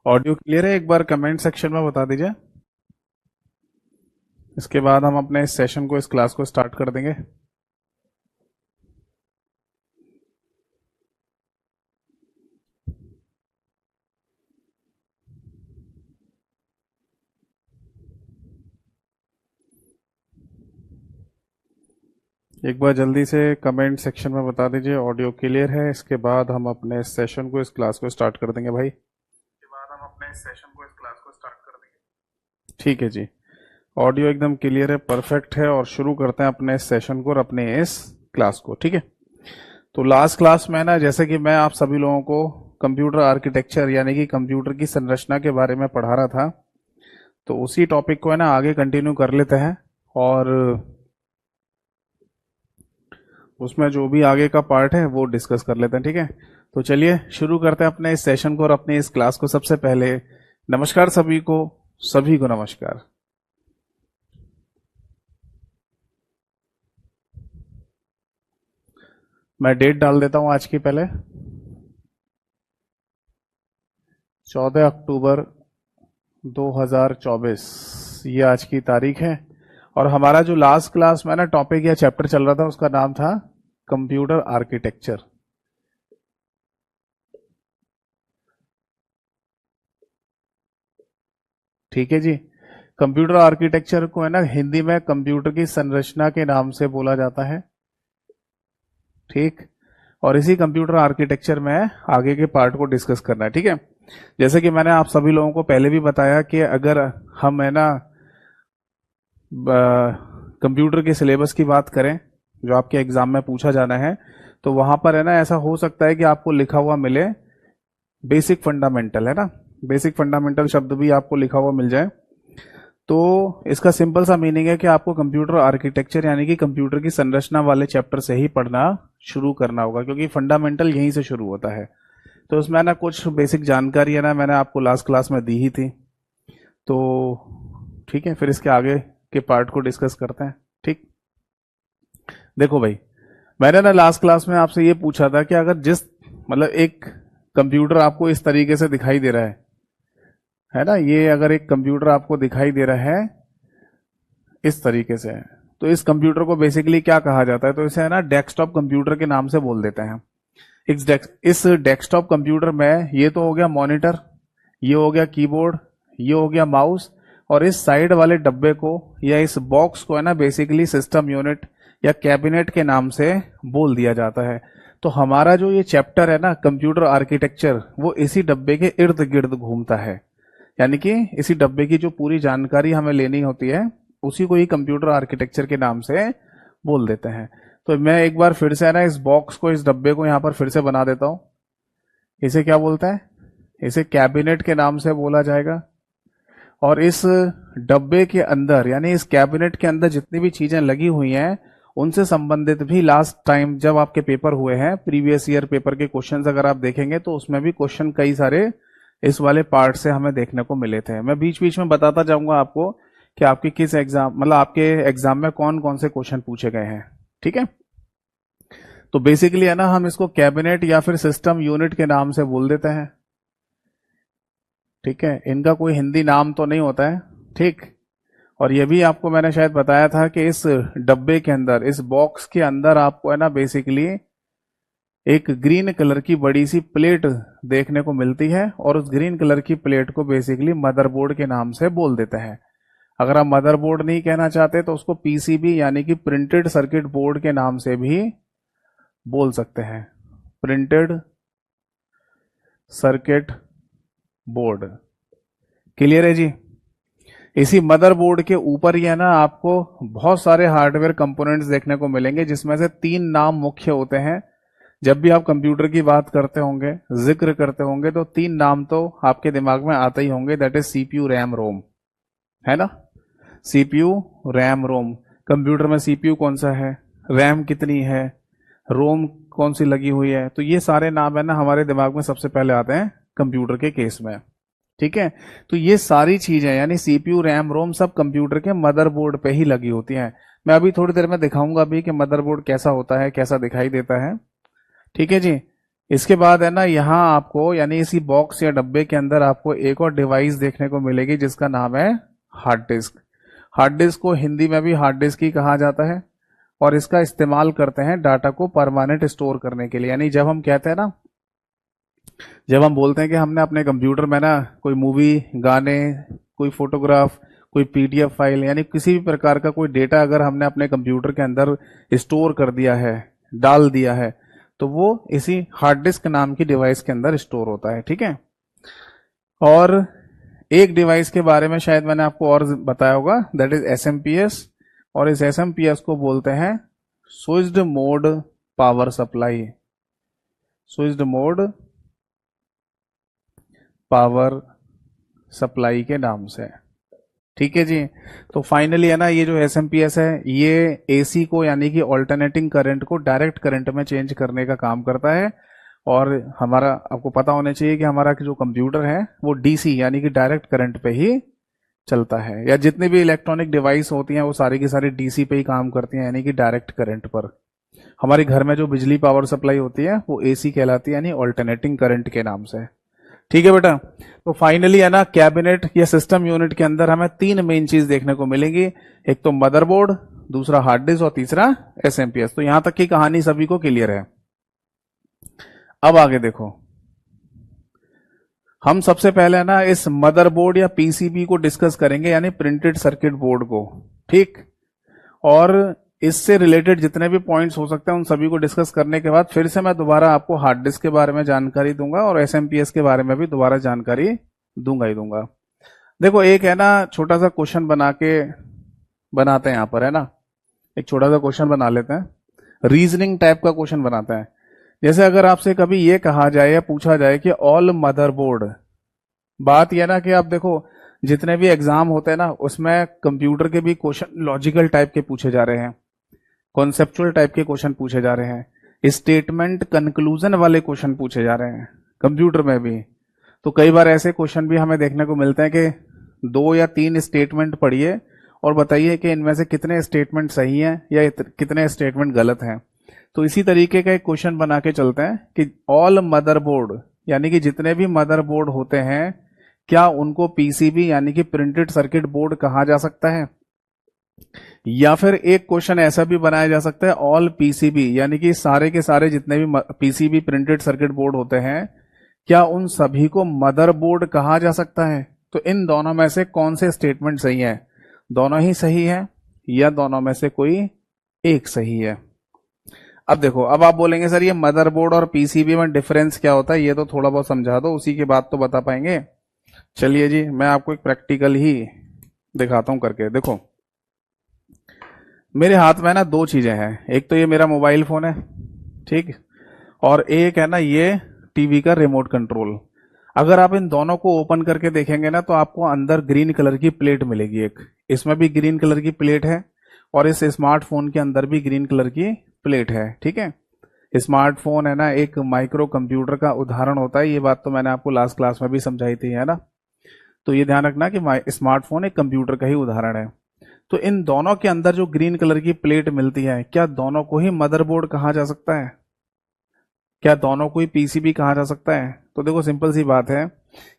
Audio clear है? एक बार comment section में बता दीजिए। इसके बाद हम अपने इस सेशन को, इस क्लास को स्टार्ट कर देंगे। एक बार जल्दी से कमेंट सेक्शन में बता दीजिए ऑडियो क्लियर है। इसके बाद हम अपने इस सेशन को, इस क्लास को स्टार्ट कर देंगे भाई। ठीक है जी, ऑडियो एकदम क्लियर है, परफेक्ट है। और शुरू करते हैं अपने इस सेशन को और अपने इस क्लास को। ठीक है, तो लास्ट क्लास में ना, जैसे कि मैं आप सभी लोगों को कंप्यूटर आर्किटेक्चर यानी कि कंप्यूटर की संरचना के बारे में पढ़ा रहा था, तो उसी टॉपिक को है ना आगे कंटिन्यू कर लेते हैं और उसमें जो भी आगे का पार्ट है वो डिस्कस कर लेते हैं। ठीक है, तो चलिए शुरू करते हैं अपने इस सेशन को और अपने इस क्लास को। सबसे पहले नमस्कार सभी को नमस्कार। मैं डेट डाल देता हूं आज की। पहले 14 अक्टूबर 2024 ये आज की तारीख है। और हमारा जो लास्ट क्लास में ना टॉपिक या चैप्टर चल रहा था उसका नाम था कंप्यूटर आर्किटेक्चर। ठीक है जी, कंप्यूटर आर्किटेक्चर को है ना हिंदी में कंप्यूटर की संरचना के नाम से बोला जाता है। ठीक, और इसी कंप्यूटर आर्किटेक्चर में आगे के पार्ट को डिस्कस करना है। ठीक है, जैसे कि मैंने आप सभी लोगों को पहले भी बताया कि अगर हम है ना कंप्यूटर के सिलेबस की बात करें जो आपके एग्जाम में पूछा जाना है, तो वहां पर है ना ऐसा हो सकता है कि आपको लिखा हुआ मिले बेसिक फंडामेंटल, है ना, बेसिक फंडामेंटल शब्द भी आपको लिखा हुआ मिल जाए। तो इसका सिंपल सा मीनिंग है कि आपको कंप्यूटर आर्किटेक्चर यानी कि कंप्यूटर की संरचना वाले चैप्टर से ही पढ़ना शुरू करना होगा, क्योंकि फंडामेंटल यहीं से शुरू होता है। तो उसमें ना कुछ बेसिक जानकारी है ना मैंने आपको लास्ट क्लास में दी ही थी। तो ठीक है, फिर इसके आगे के पार्ट को डिस्कस करते हैं। ठीक, देखो भाई, मैंने ना लास्ट क्लास में आपसे ये पूछा था कि अगर जिस मतलब एक कंप्यूटर आपको इस तरीके से दिखाई दे रहा है ना, ये अगर एक कंप्यूटर आपको दिखाई दे रहा है इस तरीके से, तो इस कंप्यूटर को बेसिकली क्या कहा जाता है? तो इसे है ना डेस्कटॉप कंप्यूटर के नाम से बोल देते हैं। इस डेस्कटॉप कंप्यूटर में ये तो हो गया मॉनिटर, ये हो गया कीबोर्ड, ये हो गया माउस, और इस साइड वाले डब्बे को या इस बॉक्स को है ना बेसिकली सिस्टम यूनिट या कैबिनेट के नाम से बोल दिया जाता है। तो हमारा जो ये चैप्टर है ना कंप्यूटर आर्किटेक्चर, वो इसी डब्बे के इर्द गिर्द घूमता है। यानी कि इसी डब्बे की जो पूरी जानकारी हमें लेनी होती है उसी को ही कंप्यूटर आर्किटेक्चर के नाम से बोल देते हैं। तो मैं एक बार फिर से है ना इस बॉक्स को, इस डब्बे को यहां पर फिर से बना देता हूं। इसे क्या बोलता है? इसे कैबिनेट के नाम से बोला जाएगा। और इस डब्बे के अंदर यानी इस कैबिनेट के अंदर जितनी भी चीजें लगी हुई हैं उनसे संबंधित भी लास्ट टाइम जब आपके पेपर हुए हैं, प्रीवियस ईयर पेपर के क्वेश्चंस अगर आप देखेंगे तो उसमें भी क्वेश्चन कई सारे इस वाले पार्ट से हमें देखने को मिले थे। मैं बीच बीच में बताता जाऊंगा आपको कि आपके किस एग्जाम मतलब आपके एग्जाम में कौन कौन से क्वेश्चन पूछे गए हैं। ठीक है, तो बेसिकली है ना हम इसको कैबिनेट या फिर सिस्टम यूनिट के नाम से बोल देते हैं। ठीक है, इनका कोई हिंदी नाम तो नहीं होता है। ठीक, और ये भी आपको मैंने शायद बताया था कि इस डब्बे के अंदर, इस बॉक्स के अंदर आपको है ना बेसिकली एक ग्रीन कलर की बड़ी सी प्लेट देखने को मिलती है, और उस ग्रीन कलर की प्लेट को बेसिकली मदरबोर्ड के नाम से बोल देते हैं। अगर आप मदरबोर्ड नहीं कहना चाहते तो उसको पीसीबी यानी कि प्रिंटेड सर्किट बोर्ड के नाम से भी बोल सकते हैं। प्रिंटेड सर्किट बोर्ड, क्लियर है जी? इसी मदरबोर्ड के ऊपर ही है ना आपको बहुत सारे हार्डवेयर कंपोनेंट्स देखने को मिलेंगे, जिसमें से 3 नाम मुख्य होते हैं। जब भी आप कंप्यूटर की बात करते होंगे, जिक्र करते होंगे, तो 3 नाम तो आपके दिमाग में आते ही होंगे, दैट इज सीपीयू, रैम, रोम, है ना। सीपीयू, रैम, रोम। कंप्यूटर में सीपीयू कौन सा है, रैम कितनी है, रोम कौन सी लगी हुई है, तो ये सारे नाम है ना हमारे दिमाग में सबसे पहले आते हैं कंप्यूटर के केस में। ठीक है, तो ये सारी चीजें यानी सीपीयू, रैम, रोम सब कंप्यूटर के मदरबोर्ड पे ही लगी होती हैं। मैं अभी थोड़ी देर में दिखाऊंगा भी कि मदरबोर्ड कैसा होता है, कैसा दिखाई देता है। ठीक है जी, इसके बाद है ना यहाँ आपको यानी इसी बॉक्स या डब्बे के अंदर आपको एक और डिवाइस देखने को मिलेगी जिसका नाम है हार्ड डिस्क। हार्ड डिस्क को हिंदी में भी हार्ड डिस्क ही कहा जाता है और इसका इस्तेमाल करते हैं डाटा को परमानेंट स्टोर करने के लिए। यानी जब हम कहते हैं ना, जब हम बोलते हैं कि हमने अपने कंप्यूटर में ना कोई मूवी, गाने, कोई फोटोग्राफ, कोई पीडीएफ फाइल यानी किसी भी प्रकार का कोई डेटा अगर हमने अपने कंप्यूटर के अंदर स्टोर कर दिया है, डाल दिया है, तो वो इसी हार्ड डिस्क नाम की डिवाइस के अंदर स्टोर होता है। ठीक है। और एक डिवाइस के बारे में शायद मैंने आपको और बताया होगा, दैट इज एसएमपीएस। और इस एसएमपीएस को बोलते हैं switched mode power supply. Switched mode power supply के नाम से। ठीक है जी। तो फाइनली है ना, ये जो एसएमपीएस है ये एसी को यानी कि ऑल्टरनेटिंग करंट को डायरेक्ट करंट में चेंज करने का काम करता है। और हमारा आपको पता होना चाहिए कि हमारा जो कंप्यूटर है वो डीसी यानी कि डायरेक्ट करंट पे ही चलता है, या जितनी भी इलेक्ट्रॉनिक डिवाइस होती हैं वो सारी की सारी डीसी पे ही काम करती हैं यानी कि डायरेक्ट करंट पर। हमारे घर में जो बिजली पावर सप्लाई होती है वो एसी कहलाती है यानी ऑल्टरनेटिंग करंट के नाम से। ठीक है बेटा। तो फाइनली है ना, कैबिनेट या सिस्टम यूनिट के अंदर हमें तीन मेन चीज देखने को मिलेंगी, एक तो मदरबोर्ड, दूसरा हार्ड डिस्क और तीसरा एसएमपीएस। तो यहां तक की कहानी सभी को क्लियर है। अब आगे देखो, हम सबसे पहले ना इस मदरबोर्ड या पीसीबी को डिस्कस करेंगे यानी प्रिंटेड सर्किट बोर्ड को। ठीक। और इससे रिलेटेड जितने भी पॉइंट्स हो सकते हैं उन सभी को डिस्कस करने के बाद फिर से मैं दोबारा आपको हार्ड डिस्क के बारे में जानकारी दूंगा और एसएमपीएस के बारे में भी दोबारा जानकारी दूंगा ही दूंगा। देखो एक है ना छोटा सा क्वेश्चन बनाते हैं यहां पर, है ना, एक छोटा सा क्वेश्चन बना लेते हैं, रीजनिंग टाइप का क्वेश्चन बनाते हैं। जैसे अगर आपसे कभी ये कहा जाए या पूछा जाए कि ऑल मदरबोर्ड, बात यह ना कि आप देखो जितने भी एग्जाम होते हैं ना उसमें कंप्यूटर के भी क्वेश्चन लॉजिकल टाइप के पूछे जा रहे हैं, कॉन्सेप्चुअल टाइप के क्वेश्चन पूछे जा रहे हैं, स्टेटमेंट कंक्लूजन वाले क्वेश्चन पूछे जा रहे हैं कंप्यूटर में भी। तो कई बार ऐसे क्वेश्चन भी हमें देखने को मिलते हैं कि 2 या 3 स्टेटमेंट पढ़िए और बताइए कि इनमें से कितने स्टेटमेंट सही हैं या कितने स्टेटमेंट गलत हैं। तो इसी तरीके का एक क्वेश्चन बना के चलते हैं कि ऑल मदरबोर्ड यानी कि जितने भी मदरबोर्ड होते हैं क्या उनको पीसीबी यानी कि प्रिंटेड सर्किट बोर्ड कहा जा सकता है। या फिर एक क्वेश्चन ऐसा भी बनाया जा सकता है ऑल पीसीबी यानी कि सारे के सारे जितने भी पीसीबी प्रिंटेड सर्किट बोर्ड होते हैं क्या उन सभी को मदरबोर्ड कहा जा सकता है। तो इन दोनों में से कौन से स्टेटमेंट सही है, दोनों ही सही है या दोनों में से कोई एक सही है। अब देखो, अब आप बोलेंगे सर ये मदरबोर्ड और पीसीबी में डिफरेंस क्या होता है, ये तो थोड़ा बहुत समझा दो, उसी के बाद तो बता पाएंगे। चलिए जी, मैं आपको एक प्रैक्टिकल ही दिखाता हूं करके। देखो मेरे हाथ में ना 2 चीजें हैं, एक तो ये मेरा मोबाइल फोन है, ठीक, और एक है ना ये टीवी का रिमोट कंट्रोल। अगर आप इन दोनों को ओपन करके देखेंगे ना तो आपको अंदर ग्रीन कलर की प्लेट मिलेगी एक, इसमें भी ग्रीन कलर की प्लेट है और इस स्मार्टफोन के अंदर भी ग्रीन कलर की प्लेट है। ठीक है। स्मार्टफोन है ना एक माइक्रो कंप्यूटर का उदाहरण होता है, ये बात तो मैंने आपको लास्ट क्लास में भी समझाई थी, है ना। तो ये ध्यान रखना कि स्मार्टफोन एक कंप्यूटर का ही उदाहरण है। तो इन दोनों के अंदर जो ग्रीन कलर की प्लेट मिलती है क्या दोनों को ही मदरबोर्ड कहा जा सकता है, क्या दोनों को ही पीसीबी कहा जा सकता है। तो देखो सिंपल सी बात है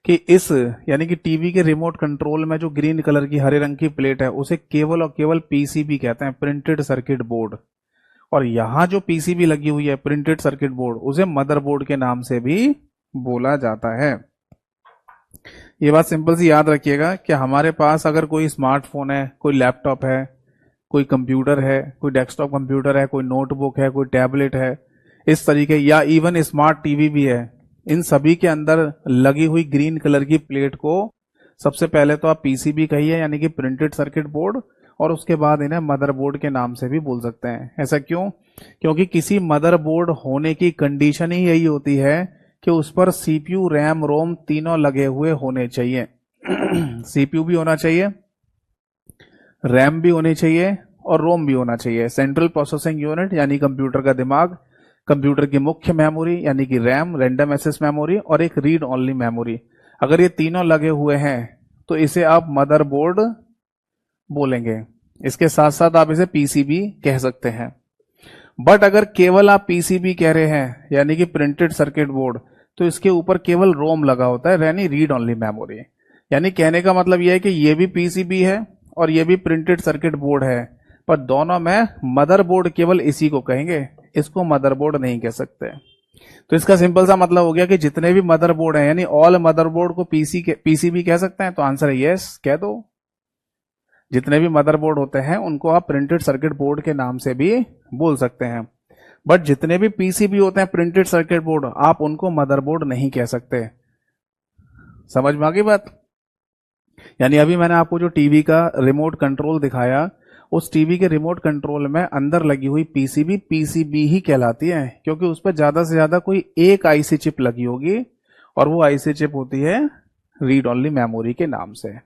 कि इस यानी कि टीवी के रिमोट कंट्रोल में जो ग्रीन कलर की हरे रंग की प्लेट है उसे केवल और केवल पीसीबी कहते हैं, प्रिंटेड सर्किट बोर्ड। और यहां जो पीसीबी लगी हुई है प्रिंटेड सर्किट बोर्ड उसे मदरबोर्ड के नाम से भी बोला जाता है। ये बात सिंपल सी याद रखिएगा कि हमारे पास अगर कोई स्मार्टफोन है, कोई लैपटॉप है, कोई कंप्यूटर है, कोई डेस्कटॉप कंप्यूटर है, कोई नोटबुक है, कोई टैबलेट है, इस तरीके, या इवन स्मार्ट टीवी भी है, इन सभी के अंदर लगी हुई ग्रीन कलर की प्लेट को सबसे पहले तो आप पीसीबी कहिए यानी कि प्रिंटेड सर्किट बोर्ड, और उसके बाद इन्हें मदरबोर्ड के नाम से भी बोल सकते हैं। ऐसा क्यों? क्योंकि किसी मदरबोर्ड होने की कंडीशन ही यही होती है कि उस पर सीपीयू, रैम, रोम तीनों लगे हुए होने चाहिए। सीपीयू भी होना चाहिए, रैम भी होनी चाहिए और रोम भी होना चाहिए। सेंट्रल प्रोसेसिंग यूनिट यानी कंप्यूटर का दिमाग, कंप्यूटर की मुख्य मेमोरी यानी कि रैम, रैंडम एक्सेस मेमोरी और एक रीड ओनली मेमोरी। अगर ये तीनों लगे हुए हैं तो इसे आप मदरबोर्ड बोलेंगे। इसके साथ साथ आप इसे पीसीबी कह सकते हैं। बट अगर केवल आप पीसीबी कह रहे हैं यानी कि प्रिंटेड सर्किट बोर्ड, तो इसके ऊपर केवल रोम लगा होता है, यानी रीड ओनली मेमोरी। यानी कहने का मतलब यह है कि ये भी पीसीबी है और ये भी प्रिंटेड सर्किट बोर्ड है, पर दोनों में मदरबोर्ड केवल इसी को कहेंगे, इसको मदरबोर्ड नहीं कह सकते। तो इसका सिंपल सा मतलब हो गया कि जितने भी मदरबोर्ड हैं यानी ऑल मदरबोर्ड को पीसीबी कह सकते हैं, तो आंसर है यस, कह दो। जितने भी मदरबोर्ड होते हैं उनको आप प्रिंटेड सर्किट बोर्ड के नाम से भी बोल सकते हैं, बट जितने भी पीसीबी होते हैं प्रिंटेड सर्किट बोर्ड, आप उनको मदरबोर्ड नहीं कह सकते। समझ में आ गई बात? यानी अभी मैंने आपको जो टीवी का रिमोट कंट्रोल दिखाया, उस टीवी के रिमोट कंट्रोल में अंदर लगी हुई पीसीबी पीसीबी ही कहलाती है, क्योंकि उस पर ज्यादा से ज्यादा कोई एक आईसी चिप लगी होगी, और वो आईसी चिप होती है रीड ओनली मेमोरी के नाम से।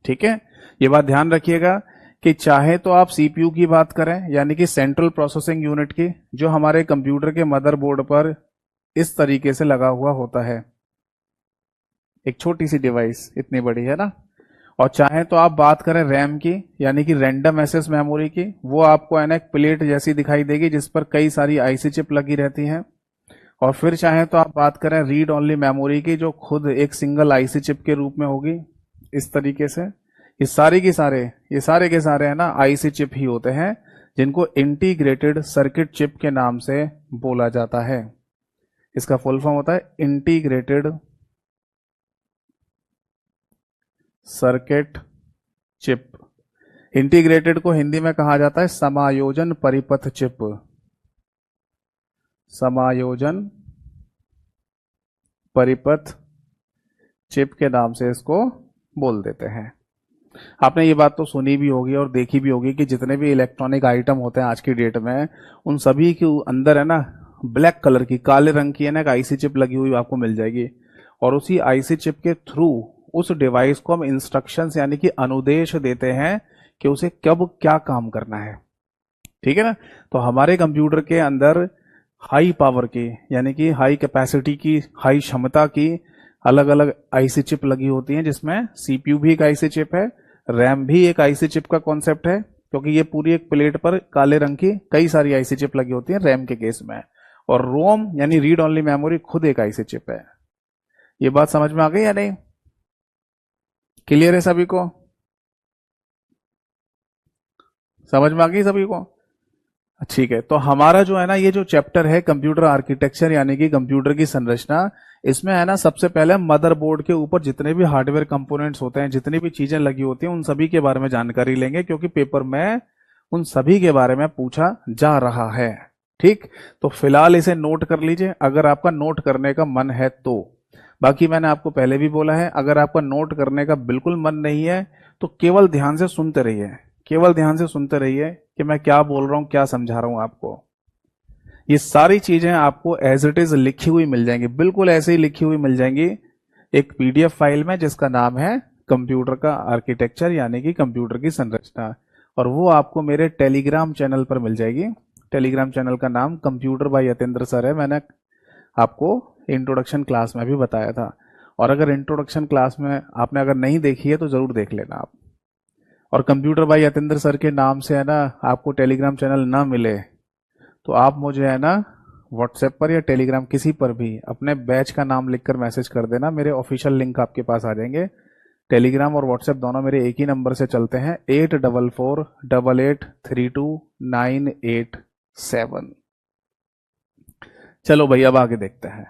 ठीक है, ये बात ध्यान रखिएगा कि चाहे तो आप सीपीयू की बात करें यानी कि सेंट्रल प्रोसेसिंग यूनिट की, जो हमारे कंप्यूटर के मदरबोर्ड पर इस तरीके से लगा हुआ होता है, एक छोटी सी डिवाइस, इतनी बड़ी है ना, और चाहे तो आप बात करें रैम की यानी कि रैंडम एक्सेस मेमोरी की, वो आपको है ना एक प्लेट जैसी दिखाई देगी जिस पर कई सारी आईसी चिप लगी रहती हैं। और फिर चाहे तो आप बात करें रीड ओनली मेमोरी की, जो खुद एक सिंगल आईसी चिप के रूप में होगी इस तरीके से। ये सारे के सारे है ना आईसी चिप ही होते हैं, जिनको इंटीग्रेटेड सर्किट चिप के नाम से बोला जाता है। इसका फुल फॉर्म होता है इंटीग्रेटेड सर्किट चिप। इंटीग्रेटेड को हिंदी में कहा जाता है समायोजन परिपथ चिप। समायोजन परिपथ चिप के नाम से इसको बोल देते हैं। आपने ये बात तो सुनी भी होगी और देखी भी होगी कि जितने भी इलेक्ट्रॉनिक आइटम होते हैं आज की डेट में, उन सभी के अंदर है ना ब्लैक कलर की, काले रंग की है ना एक आईसी चिप लगी हुई आपको मिल जाएगी, और उसी आईसी चिप के थ्रू उस डिवाइस को हम इंस्ट्रक्शंस यानी कि अनुदेश देते हैं कि उसे कब क्या काम करना है। ठीक है ना? तो हमारे कंप्यूटर के अंदर हाई पावर की यानी कि हाई कैपेसिटी की, हाई क्षमता की अलग अलग आईसी चिप लगी होती हैं, जिसमें सीपीयू भी एक आईसी चिप है, रैम भी एक आईसी चिप का कॉन्सेप्ट है, क्योंकि ये पूरी एक प्लेट पर काले रंग की कई सारी आईसी चिप लगी होती है रैम के केस में, और रोम यानी रीड ओनली मेमोरी खुद एक आईसी चिप है। ये बात समझ में आ गई या नहीं? क्लियर है सभी को? समझ में आ गई सभी को? ठीक है, तो हमारा जो है ना ये जो चैप्टर है कंप्यूटर आर्किटेक्चर यानी कि कंप्यूटर की संरचना, इसमें है ना सबसे पहले मदरबोर्ड के ऊपर जितने भी हार्डवेयर कंपोनेंट्स होते हैं, जितनी भी चीजें लगी होती हैं, उन सभी के बारे में जानकारी लेंगे, क्योंकि पेपर में उन सभी के बारे में पूछा जा रहा है। ठीक, तो फिलहाल इसे नोट कर लीजिए अगर आपका नोट करने का मन है तो। बाकी मैंने आपको पहले भी बोला है, अगर आपका नोट करने का बिल्कुल मन नहीं है तो केवल ध्यान से सुनते रहिए, केवल ध्यान से सुनते रहिए कि मैं क्या बोल रहा हूं, क्या समझा रहा हूं आपको। ये सारी चीजें आपको एज इट इज लिखी हुई मिल जाएंगी, बिल्कुल ऐसे ही लिखी हुई मिल जाएंगी एक पीडीएफ फाइल में, जिसका नाम है कंप्यूटर का आर्किटेक्चर यानी कि कंप्यूटर की संरचना, और वो आपको मेरे टेलीग्राम चैनल पर मिल जाएगी। टेलीग्राम चैनल का नाम कंप्यूटर बाय यतेंद्र सर है, मैंने आपको इंट्रोडक्शन क्लास में भी बताया था, और अगर इंट्रोडक्शन क्लास में आपने अगर नहीं देखी है तो जरूर देख लेना आप। और कंप्यूटर बाय यतेंद्र सर के नाम से है ना आपको टेलीग्राम चैनल ना मिले तो आप मुझे है ना व्हाट्सएप पर या टेलीग्राम किसी पर भी अपने बैच का नाम लिखकर मैसेज कर देना, मेरे ऑफिशियल लिंक आपके पास आ जाएंगे। टेलीग्राम और व्हाट्सएप दोनों मेरे एक ही नंबर से चलते हैं, 8448832987। चलो भाई अब आगे देखते हैं।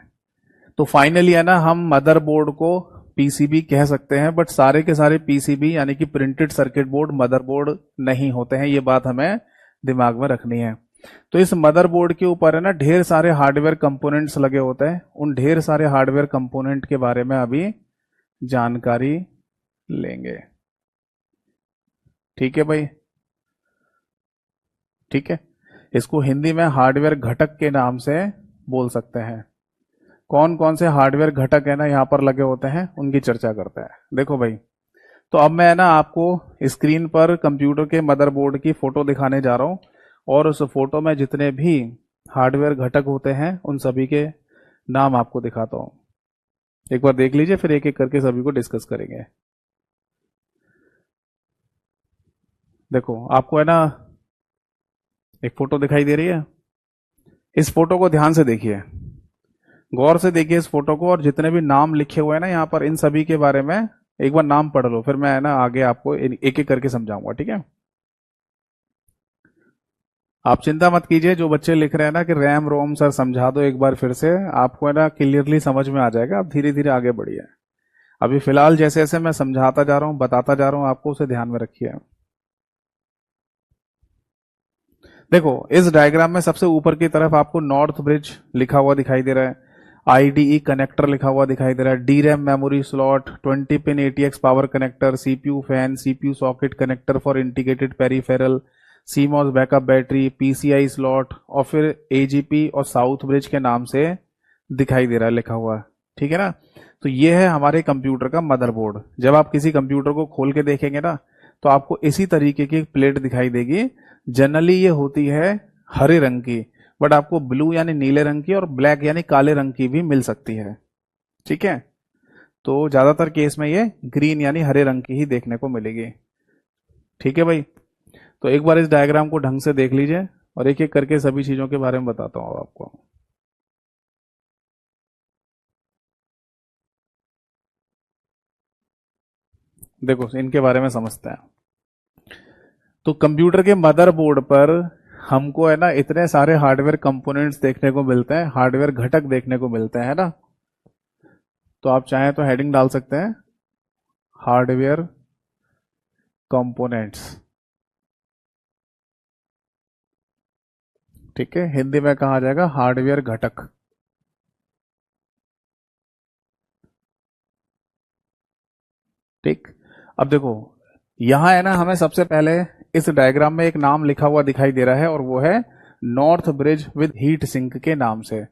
तो फाइनली है ना हम मदरबोर्ड को पीसीबी कह सकते हैं, बट सारे के सारे पीसीबी यानी कि प्रिंटेड सर्किट बोर्ड मदरबोर्ड नहीं होते हैं, ये बात हमें दिमाग में रखनी है। तो इस मदरबोर्ड के ऊपर है ना ढेर सारे हार्डवेयर कंपोनेंट्स लगे होते हैं, उन ढेर सारे हार्डवेयर कंपोनेंट के बारे में अभी जानकारी लेंगे। ठीक है भाई, ठीक है, इसको हिंदी में हार्डवेयर घटक के नाम से बोल सकते हैं। कौन कौन से हार्डवेयर घटक है ना यहाँ पर लगे होते हैं उनकी चर्चा करते हैं। देखो भाई, तो अब मैं ना आपको स्क्रीन पर कंप्यूटर के मदरबोर्ड की फोटो दिखाने जा रहा हूँ, और उस फोटो में जितने भी हार्डवेयर घटक होते हैं उन सभी के नाम आपको दिखाता हूँ। एक बार देख लीजिए, फिर एक एक करके सभी को डिस्कस करेंगे। देखो आपको है ना एक फोटो दिखाई दे रही है, इस फोटो को ध्यान से देखिए, गौर से देखिए इस फोटो को, और जितने भी नाम लिखे हुए हैं ना यहाँ पर, इन सभी के बारे में एक बार नाम पढ़ लो, फिर मैं ना आगे आपको एक एक करके समझाऊंगा, ठीक है। आप चिंता मत कीजिए, जो बच्चे लिख रहे हैं ना कि रैम रोम सर समझा दो एक बार फिर से, आपको है ना क्लियरली समझ में आ जाएगा, आप धीरे धीरे आगे बढ़िए। अभी फिलहाल जैसे जैसे मैं समझाता जा रहा हूँ, बताता जा रहा हूँ आपको, उसे ध्यान में रखिए। देखो इस डायग्राम में सबसे ऊपर की तरफ आपको नॉर्थ ब्रिज लिखा हुआ दिखाई दे रहा है, आईडीई कनेक्टर लिखा हुआ दिखाई दे रहा है, D RAM memory slot, 20 pin ATX power connector, CPU fan, CPU socket connector for integrated peripheral, CMOS backup battery, PCI slot, और फिर एजीपी और साउथ ब्रिज के नाम से दिखाई दे रहा है लिखा हुआ, ठीक है ना। तो ये है हमारे कंप्यूटर का मदरबोर्ड। जब आप किसी कंप्यूटर को खोल के देखेंगे ना, तो आपको इसी तरीके की प्लेट दिखाई देगी। जनरली ये होती है हरे रंग की, बट आपको ब्लू यानी नीले रंग की और ब्लैक यानी काले रंग की भी मिल सकती है, ठीक है। तो ज्यादातर केस में ये ग्रीन यानी हरे रंग की ही देखने को मिलेगी, ठीक है भाई। तो एक बार इस डायग्राम को ढंग से देख लीजिए, और एक एक करके सभी चीजों के बारे में बताता हूं आपको। देखो इनके बारे में समझते हैं। तो कंप्यूटर के मदरबोर्ड पर हमको है ना इतने सारे हार्डवेयर कंपोनेंट्स देखने को मिलते हैं, हार्डवेयर घटक देखने को मिलते हैं, है ना। तो आप चाहें तो हेडिंग डाल सकते हैं, हार्डवेयर कंपोनेंट्स, ठीक है, हिंदी में कहा जाएगा हार्डवेयर घटक। ठीक। अब देखो यहां है ना, हमें सबसे पहले इस डायग्राम में एक नाम लिखा हुआ दिखाई दे रहा है, और वो है north bridge with heat sink के नाम से।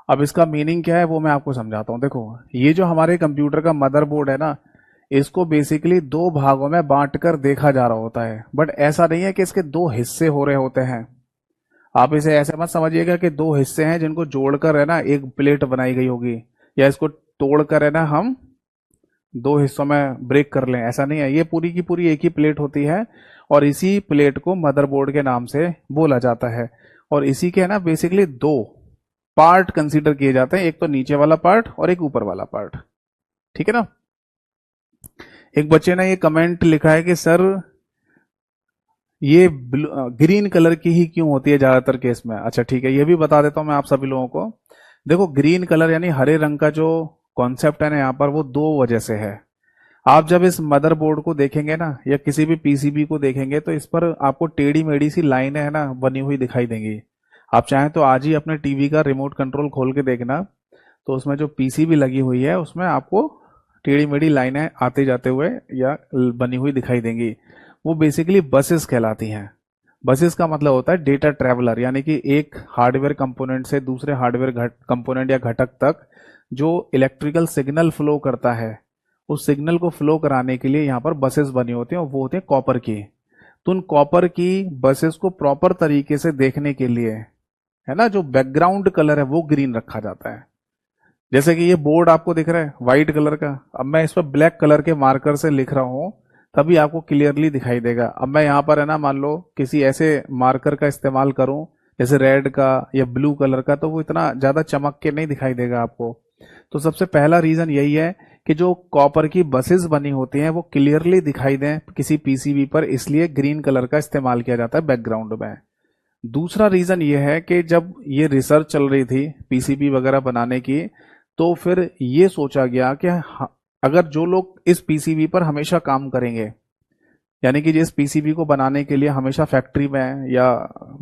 अब इसका मीनिंग क्या है वो मैं आपको समझाता हूं। देखो ये जो हमारे कंप्यूटर का मदरबोर्ड है ना, इसको बेसिकली दो भागों में बांटकर देखा जा रहा होता है, बट ऐसा नहीं है कि इसके दो हिस्से हो रहे होते हैं। आप इसे ऐसे मत समझिएगा कि दो हिस्से हैं जिनको जोड़कर है ना एक प्लेट बनाई गई होगी, या इसको तोड़कर है ना हम दो हिस्सों में ब्रेक कर लें, ऐसा नहीं है। ये पूरी की पूरी एक ही प्लेट होती है, और इसी प्लेट को मदरबोर्ड के नाम से बोला जाता है। और इसी के है ना बेसिकली दो पार्ट कंसीडर किए जाते हैं, एक तो नीचे वाला पार्ट और एक ऊपर वाला पार्ट, ठीक है ना। एक बच्चे ने ये कमेंट लिखा है कि सर ये ग्रीन कलर की ही क्यों होती है ज्यादातर केस में। अच्छा ठीक है, ये भी बता देता हूं मैं आप सभी लोगों को। देखो ग्रीन कलर यानी हरे रंग का जो कॉन्सेप्ट है ना यहाँ पर, वो दो वजह से है। आप जब इस मदरबोर्ड को देखेंगे ना, या किसी भी पीसीबी को देखेंगे, तो इस पर आपको टेढ़ी मेढ़ी सी लाइनें है ना बनी हुई दिखाई देंगी। आप चाहें तो आज ही अपने टीवी का रिमोट कंट्रोल खोल के देखना, तो उसमें जो पीसीबी लगी हुई है उसमें आपको टेढ़ी मेढ़ी लाइनें आते जाते हुए या बनी हुई दिखाई देंगी। वो बेसिकली बसेस कहलाती हैं। बसेस का मतलब होता है डेटा ट्रैवलर, यानी कि एक हार्डवेयर कंपोनेंट से दूसरे हार्डवेयर कंपोनेंट या घटक तक जो इलेक्ट्रिकल सिग्नल फ्लो करता है, उस सिग्नल को फ्लो कराने के लिए यहाँ पर बसेस बनी होती हैं, और वो होती हैं कॉपर की। तो उन कॉपर की बसेस को प्रॉपर तरीके से देखने के लिए है ना, जो बैकग्राउंड कलर है वो ग्रीन रखा जाता है। जैसे कि ये बोर्ड आपको दिख रहा है व्हाइट कलर का, अब मैं इस पर ब्लैक कलर के मार्कर से लिख रहा हूं, तभी आपको क्लियरली दिखाई देगा। अब मैं यहाँ पर है ना मान लो किसी ऐसे मार्कर का इस्तेमाल करूं जैसे रेड का या ब्लू कलर का, तो वो इतना ज्यादा चमक के नहीं दिखाई देगा आपको। तो सबसे पहला रीजन यही है कि जो कॉपर की बसेस बनी होती हैं वो क्लियरली दिखाई दें किसी पीसीबी पर, इसलिए ग्रीन कलर का इस्तेमाल किया जाता है बैकग्राउंड में। दूसरा रीजन ये है कि जब ये रिसर्च चल रही थी पीसीबी वगैरह बनाने की, तो फिर ये सोचा गया कि अगर जो लोग इस पीसीबी पर हमेशा काम करेंगे, यानी कि जिस पीसीबी को बनाने के लिए हमेशा फैक्ट्री में या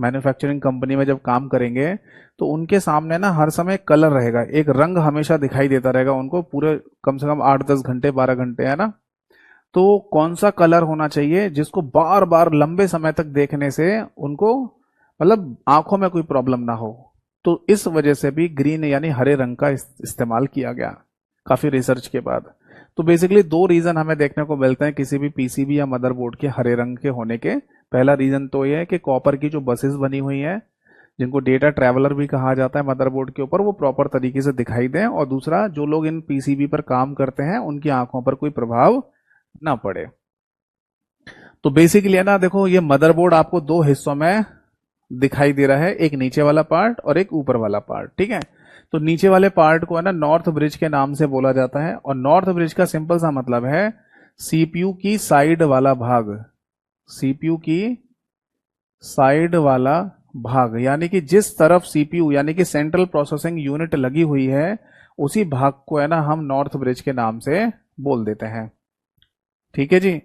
मैन्युफैक्चरिंग कंपनी में जब काम करेंगे, तो उनके सामने ना हर समय कलर रहेगा, एक रंग हमेशा दिखाई देता रहेगा उनको, पूरे कम से कम 8-10 घंटे 12 घंटे, है ना। तो कौन सा कलर होना चाहिए जिसको बार बार लंबे समय तक देखने से उनको मतलब आंखों में कोई प्रॉब्लम ना हो। तो इस वजह से भी ग्रीन यानी हरे रंग का इस्तेमाल किया गया काफी रिसर्च के बाद। तो बेसिकली दो रीजन हमें देखने को मिलते हैं किसी भी पीसीबी या मदरबोर्ड के हरे रंग के होने के। पहला रीजन तो यह है कि कॉपर की जो बसेस बनी हुई हैं, जिनको डेटा ट्रैवलर भी कहा जाता है मदरबोर्ड के ऊपर, वो प्रॉपर तरीके से दिखाई दें, और दूसरा जो लोग इन पीसीबी पर काम करते हैं उनकी आंखों पर कोई प्रभाव ना पड़े। तो बेसिकली है ना, देखो ये मदरबोर्ड आपको दो हिस्सों में दिखाई दे रहा है, एक नीचे वाला पार्ट और एक ऊपर वाला पार्ट, ठीक है। तो नीचे वाले पार्ट को है ना नॉर्थ ब्रिज के नाम से बोला जाता है, और नॉर्थ ब्रिज का सिंपल सा मतलब है सीपीयू की साइड वाला भाग, सीपीयू की साइड वाला भाग, यानी कि जिस तरफ सीपीयू यानी कि सेंट्रल प्रोसेसिंग यूनिट लगी हुई है उसी भाग को है ना हम नॉर्थ ब्रिज के नाम से बोल देते हैं। ठीक है जी,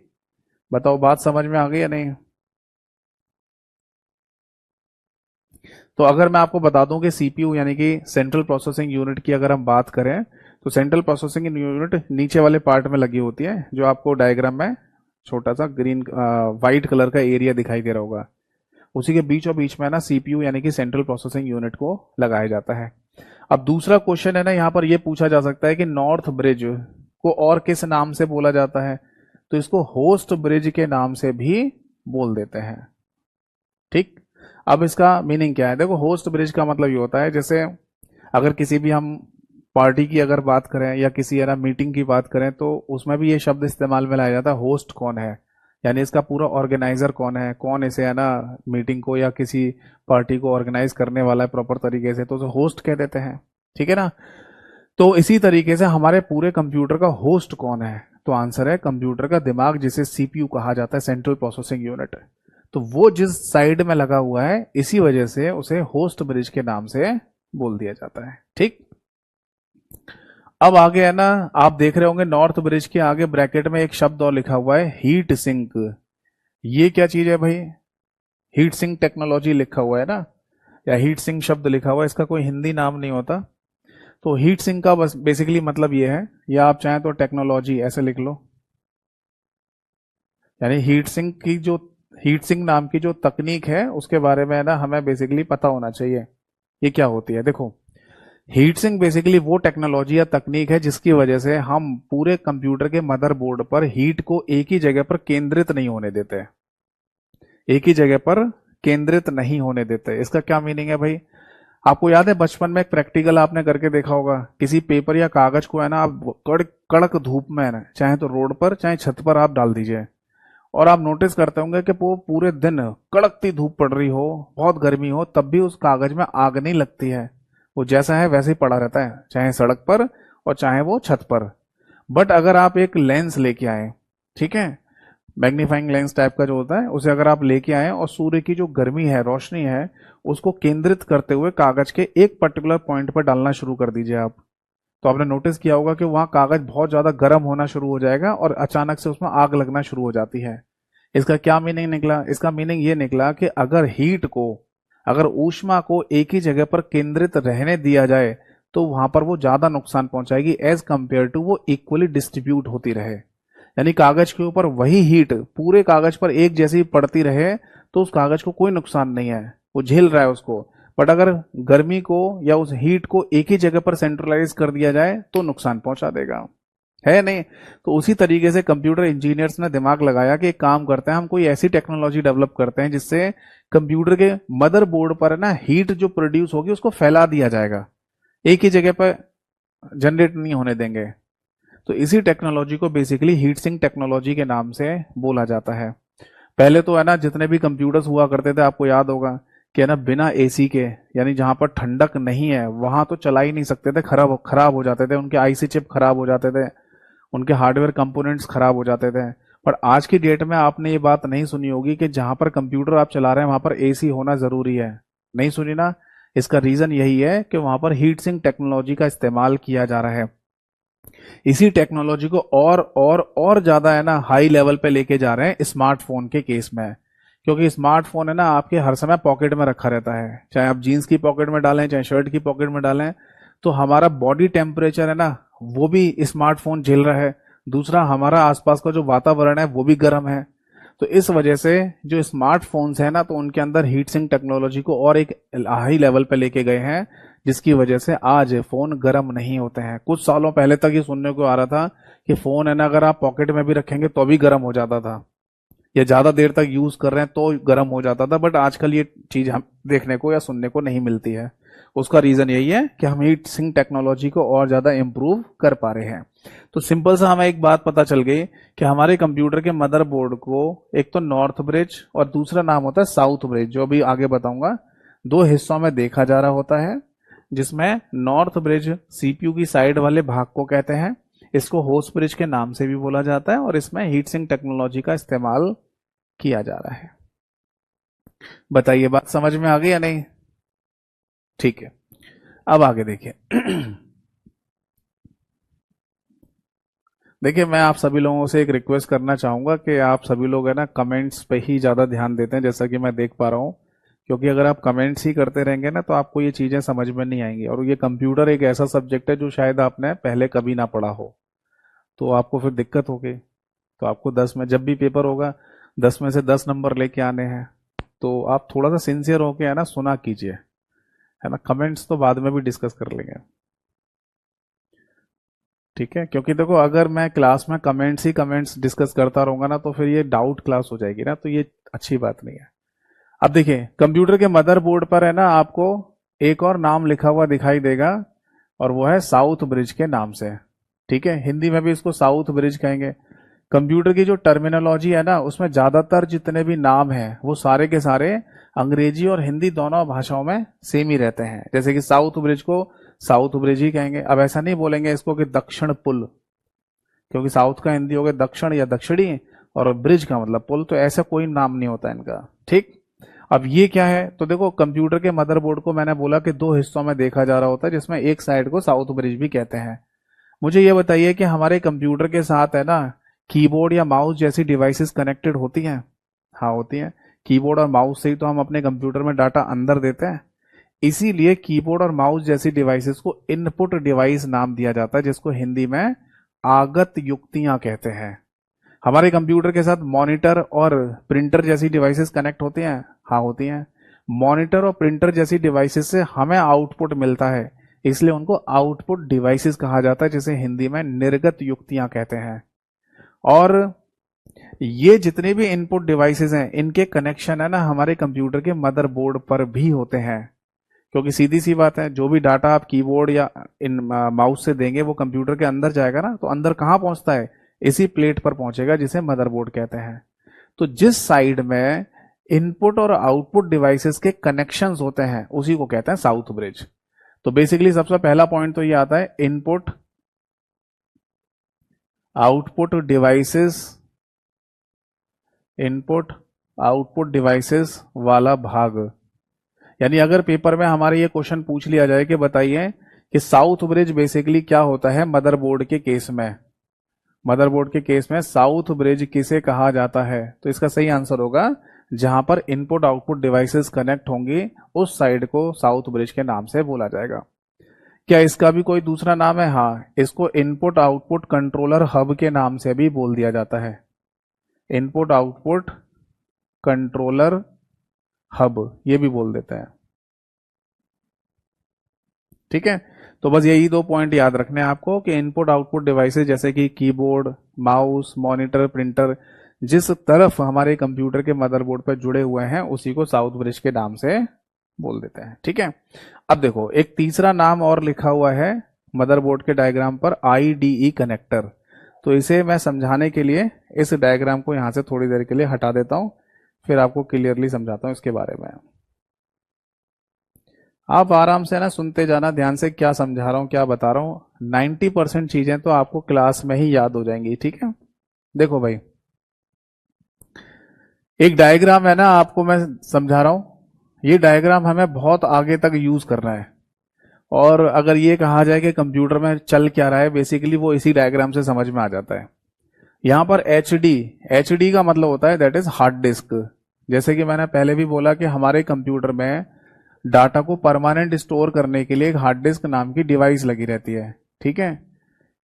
बताओ बात समझ में आ गई या नहीं। तो अगर मैं आपको बता दूं कि सीपीयू यानी कि सेंट्रल प्रोसेसिंग यूनिट की अगर हम बात करें, तो सेंट्रल प्रोसेसिंग यूनिट नीचे वाले पार्ट में लगी होती है, जो आपको डायग्राम में छोटा सा ग्रीन वाइट कलर का एरिया दिखाई दे रहा होगा, उसी के बीचों बीच में ना सीपीयू यानी कि सेंट्रल प्रोसेसिंग यूनिट को लगाया जाता है। अब दूसरा क्वेश्चन है ना यहाँ पर यह पूछा जा सकता है कि नॉर्थ ब्रिज को और किस नाम से बोला जाता है, तो इसको होस्ट ब्रिज के नाम से भी बोल देते हैं। ठीक, अब इसका मीनिंग क्या है, देखो होस्ट ब्रिज का मतलब ये होता है, जैसे अगर किसी भी हम पार्टी की अगर बात करें या किसी है ना मीटिंग की बात करें, तो उसमें भी ये शब्द इस्तेमाल में लाया जाता है, होस्ट कौन है, यानी इसका पूरा ऑर्गेनाइजर कौन है, कौन इसे है ना मीटिंग को या किसी पार्टी को ऑर्गेनाइज करने वाला है प्रॉपर तरीके से, तो उसे होस्ट कह देते हैं। ठीक है ना। तो इसी तरीके से हमारे पूरे कंप्यूटर का होस्ट कौन है, तो आंसर है कंप्यूटर का दिमाग, जिसे सीपीयू कहा जाता है, सेंट्रल प्रोसेसिंग यूनिट। तो वो जिस साइड में लगा हुआ है इसी वजह से उसे होस्ट ब्रिज के नाम से बोल दिया जाता है। ठीक, अब आगे है ना आप देख रहे होंगे नॉर्थ ब्रिज के आगे ब्रैकेट में एक शब्द और लिखा हुआ है हीट सिंक। ये क्या चीज है भाई, हीट सिंक टेक्नोलॉजी लिखा हुआ है ना, या हीट सिंक शब्द लिखा हुआ है, इसका कोई हिंदी नाम नहीं होता। तो हीट सिंक का बस बेसिकली मतलब ये है, या आप चाहें तो टेक्नोलॉजी ऐसे लिख लो, यानी हीट सिंक नाम की जो तकनीक है उसके बारे में ना हमें बेसिकली पता होना चाहिए ये क्या होती है। देखो हीट सिंक बेसिकली वो टेक्नोलॉजी या तकनीक है जिसकी वजह से हम पूरे कंप्यूटर के मदरबोर्ड पर हीट को एक ही जगह पर केंद्रित नहीं होने देते, एक ही जगह पर केंद्रित नहीं होने देते। इसका क्या मीनिंग है भाई, आपको याद है बचपन में एक प्रैक्टिकल आपने करके देखा होगा, किसी पेपर या कागज को है ना आप कड़क कड़क धूप में है ना, चाहे तो रोड पर चाहे छत पर आप डाल दीजिए, और आप नोटिस करते होंगे कि वो पूरे दिन कड़कती धूप पड़ रही हो, बहुत गर्मी हो, तब भी उस कागज में आग नहीं लगती है, वो जैसा है वैसे ही पड़ा रहता है, चाहे सड़क पर और चाहे वो छत पर। बट अगर आप एक लेंस लेके आए, ठीक है, मैग्नीफाइंग लेंस टाइप का जो होता है, उसे अगर आप लेके आए और सूर्य की जो गर्मी है, रोशनी है, उसको केंद्रित करते हुए कागज के एक पर्टिकुलर पॉइंट पर डालना शुरू कर दीजिए आप, तो आपने नोटिस किया होगा कि वहां कागज बहुत ज्यादा गर्म होना शुरू हो जाएगा और अचानक से उसमें आग लगना शुरू हो जाती है। इसका क्या मीनिंग निकला, इसका मीनिंग ये निकला कि अगर ऊष्मा को एक ही जगह पर केंद्रित रहने दिया जाए तो वहां पर वो ज्यादा नुकसान पहुंचाएगी एज कंपेयर टू वो इक्वली डिस्ट्रीब्यूट होती रहे, यानी कागज के ऊपर वही हीट पूरे कागज पर एक जैसी पड़ती रहे तो उस कागज को कोई नुकसान नहीं है, वो झेल रहा है उसको। बट अगर गर्मी को या उस हीट को एक ही जगह पर सेंट्रलाइज कर दिया जाए तो नुकसान पहुंचा देगा, है नहीं। तो उसी तरीके से कंप्यूटर इंजीनियर्स ने दिमाग लगाया कि एक काम करते हैं, हम कोई ऐसी टेक्नोलॉजी डेवलप करते हैं जिससे कंप्यूटर के मदरबोर्ड पर ना हीट जो प्रोड्यूस होगी उसको फैला दिया जाएगा, एक ही जगह पर जनरेट नहीं होने देंगे। तो इसी टेक्नोलॉजी को बेसिकली हीट सिंक टेक्नोलॉजी के नाम से बोला जाता है। पहले तो है ना जितने भी कंप्यूटर्स हुआ करते थे आपको याद होगा कि है ना बिना एसी के, यानी जहां पर ठंडक नहीं है वहां तो चला ही नहीं सकते थे, खराब हो जाते थे, उनके आईसी चिप खराब हो जाते थे, उनके हार्डवेयर कंपोनेंट्स खराब हो जाते थे। पर आज की डेट में आपने ये बात नहीं सुनी होगी कि जहां पर कंप्यूटर आप चला रहे हैं वहां पर एसी होना जरूरी है, नहीं सुनी ना। इसका रीजन यही है कि वहां पर हीट सिंक टेक्नोलॉजी का इस्तेमाल किया जा रहा है। इसी टेक्नोलॉजी को और ज्यादा है ना हाई लेवल पे लेके जा रहे हैं स्मार्टफोन के केस में, क्योंकि स्मार्टफोन है ना आपके हर समय पॉकेट में रखा रहता है, चाहे आप जीन्स की पॉकेट में डालें चाहे शर्ट की पॉकेट में डालें, तो हमारा बॉडी टेम्परेचर है ना वो भी स्मार्टफोन झेल रहा है, दूसरा हमारा आसपास का जो वातावरण है वो भी गर्म है। तो इस वजह से जो स्मार्टफोन्स है ना तो उनके अंदर हीट सिंक टेक्नोलॉजी को और एक हाई लेवल पे लेके गए हैं, जिसकी वजह से आज फोन गर्म नहीं होते हैं। कुछ सालों पहले तक ये सुनने को आ रहा था कि फोन है ना अगर आप पॉकेट में भी रखेंगे तो भी गर्म हो जाता था, या ज्यादा देर तक यूज कर रहे हैं तो गर्म हो जाता था, बट आजकल ये चीज हम देखने को या सुनने को नहीं मिलती है। उसका रीजन यही है कि हम हीट सिंक टेक्नोलॉजी को और ज्यादा इंप्रूव कर पा रहे हैं। तो सिंपल सा हमें एक बात पता चल गई कि हमारे कंप्यूटर के मदरबोर्ड को एक तो नॉर्थ ब्रिज और दूसरा नाम होता है साउथ ब्रिज, जो अभी आगे बताऊंगा, दो हिस्सों में देखा जा रहा होता है, जिसमें नॉर्थ ब्रिज सीपीयू की साइड वाले भाग को कहते हैं, इसको होस्ट ब्रिज के नाम से भी बोला जाता है, और इसमें हीट सिंक टेक्नोलॉजी का इस्तेमाल किया जा रहा है। बताइए बात समझ में आ गई या नहीं? ठीक है, अब आगे देखिए। देखिए, मैं आप सभी लोगों से एक रिक्वेस्ट करना चाहूंगा कि आप सभी लोग है ना कमेंट्स पे ही ज्यादा ध्यान देते हैं, जैसा कि मैं देख पा रहा हूं, क्योंकि अगर आप कमेंट्स ही करते रहेंगे ना तो आपको ये चीजें समझ में नहीं आएंगी, और ये कंप्यूटर एक ऐसा सब्जेक्ट है जो शायद आपने पहले कभी ना पढ़ा हो, तो आपको फिर दिक्कत होगी। तो आपको 10 में जब भी पेपर होगा 10 में से 10 नंबर लेके आने हैं, तो आप थोड़ा सा सिंसियर होके है ना सुना कीजिए, है ना। कमेंट्स तो बाद में भी डिस्कस कर लेंगे, ठीक है, क्योंकि देखो अगर मैं क्लास में कमेंट्स ही कमेंट्स डिस्कस करता रहूंगा ना तो फिर ये डाउट क्लास हो जाएगी ना, तो ये अच्छी बात नहीं है। अब देखिए, कंप्यूटर के मदरबोर्ड पर है ना आपको एक और नाम लिखा हुआ दिखाई देगा, और वो है साउथ ब्रिज के नाम से, ठीक है। हिंदी में भी इसको साउथ ब्रिज कहेंगे। कंप्यूटर की जो टर्मिनोलॉजी है ना उसमें ज्यादातर जितने भी नाम हैं वो सारे के सारे अंग्रेजी और हिंदी दोनों भाषाओं में सेम ही रहते हैं। जैसे कि साउथ ब्रिज को साउथ ब्रिज ही कहेंगे, अब ऐसा नहीं बोलेंगे इसको कि दक्षिण पुल, क्योंकि साउथ का हिंदी हो गया दक्षिण या दक्षिणी, और ब्रिज का मतलब पुल, तो ऐसा कोई नाम नहीं होता इनका, ठीक। अब ये क्या है, तो देखो कंप्यूटर के मदरबोर्ड को मैंने बोला कि दो हिस्सों में देखा जा रहा होता है, जिसमें एक साइड को साउथ ब्रिज भी कहते हैं। मुझे ये बताइए कि हमारे कंप्यूटर के साथ है ना कीबोर्ड या माउस जैसी डिवाइसेस कनेक्टेड होती हैं? हाँ होती हैं। कीबोर्ड और माउस से ही तो हम अपने कंप्यूटर में डाटा अंदर देते हैं, इसीलिए कीबोर्ड और माउस जैसी डिवाइसेस को इनपुट डिवाइस नाम दिया जाता है, जिसको हिंदी में आगत युक्तियां कहते हैं। हमारे कंप्यूटर के साथ मॉनिटर और प्रिंटर जैसी डिवाइसेस कनेक्ट होती हैं? हाँ होती हैं। मॉनिटर और प्रिंटर जैसी डिवाइसेस से हमें आउटपुट मिलता है, इसलिए उनको आउटपुट डिवाइसेस कहा जाता है, जिसे हिंदी में निर्गत युक्तियां कहते हैं। और ये जितने भी इनपुट डिवाइसेस हैं इनके कनेक्शन है ना हमारे कंप्यूटर के मदरबोर्ड पर भी होते हैं, क्योंकि सीधी सी बात है, जो भी डाटा आप कीबोर्ड या इन माउस से देंगे वो कंप्यूटर के अंदर जाएगा ना, तो अंदर कहाँ पहुंचता है? इसी प्लेट पर पहुंचेगा, जिसे मदरबोर्ड कहते हैं। तो जिस साइड में इनपुट और आउटपुट डिवाइसेस के कनेक्शंस होते हैं उसी को कहते हैं साउथ ब्रिज। तो बेसिकली सबसे पहला पॉइंट तो ये आता है, input output devices, input output devices वाला भाग। यानी अगर पेपर में हमारे ये क्वेश्चन पूछ लिया जाए कि बताइए कि साउथ ब्रिज बेसिकली क्या होता है मदरबोर्ड के केस में, मदरबोर्ड के केस में साउथ ब्रिज किसे कहा जाता है, तो इसका सही आंसर होगा जहां पर इनपुट आउटपुट डिवाइसेस कनेक्ट होंगी उस साइड को साउथ ब्रिज के नाम से बोला जाएगा। क्या इसका भी कोई दूसरा नाम है? हाँ, इसको इनपुट आउटपुट कंट्रोलर हब के नाम से भी बोल दिया जाता है। इनपुट आउटपुट कंट्रोलर हब ये भी बोल देते हैं, ठीक है। तो बस यही दो पॉइंट याद रखने हैं आपको कि इनपुट आउटपुट डिवाइसेस जैसे कि कीबोर्ड, माउस, मॉनिटर, प्रिंटर जिस तरफ हमारे कंप्यूटर के मदरबोर्ड पर जुड़े हुए हैं उसी को साउथ ब्रिज के नाम से बोल देते हैं, ठीक है। अब देखो एक तीसरा नाम और लिखा हुआ है मदरबोर्ड के डायग्राम पर, IDE कनेक्टर। तो इसे मैं समझाने के लिए इस डायग्राम को यहां से थोड़ी देर के लिए हटा देता हूं, फिर आपको क्लियरली समझाता हूं इसके बारे में। आप आराम से ना सुनते जाना ध्यान से, क्या समझा रहा हूं क्या बता रहा हूं। 90% चीजें तो आपको क्लास में ही याद हो जाएंगी, ठीक है। देखो भाई, एक डायग्राम है ना, आपको मैं समझा रहा हूं, ये डायग्राम हमें बहुत आगे तक यूज करना है, और अगर ये कहा जाए कि कंप्यूटर में चल क्या रहा है बेसिकली वो इसी डायग्राम से समझ में आ जाता है। यहां पर एचडी का मतलब होता है दैट इज हार्ड डिस्क। जैसे कि मैंने पहले भी बोला कि हमारे कंप्यूटर में डाटा को परमानेंट स्टोर करने के लिए एक हार्ड डिस्क नाम की डिवाइस लगी रहती है, ठीक है।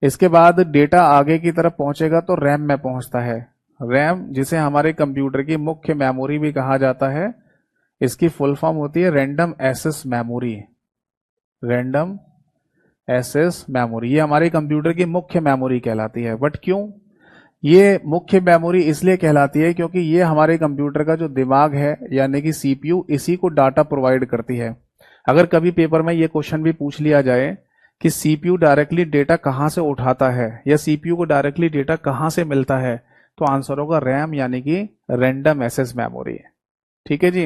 इसके बाद डेटा आगे की तरफ पहुंचेगा तो रैम में पहुंचता है। रैम जिसे हमारे कंप्यूटर की मुख्य मेमोरी भी कहा जाता है, इसकी फुल फॉर्म होती है random access memory. Random access memory ये हमारे कंप्यूटर की मुख्य मेमोरी कहलाती है। बट क्यों ये मुख्य मेमोरी इसलिए कहलाती है क्योंकि ये हमारे कंप्यूटर का जो दिमाग है यानी कि CPU इसी को डाटा प्रोवाइड करती है। अगर कभी पेपर में ये क्वेश्चन भी पूछ लिया जाए कि सीपीयू डायरेक्टली डेटा कहां से उठाता है या सीपीयू को डायरेक्टली डेटा कहां से मिलता है, तो आंसर होगा रैम यानी कि रैंडम एक्सेस मेमोरी। ठीक है जी।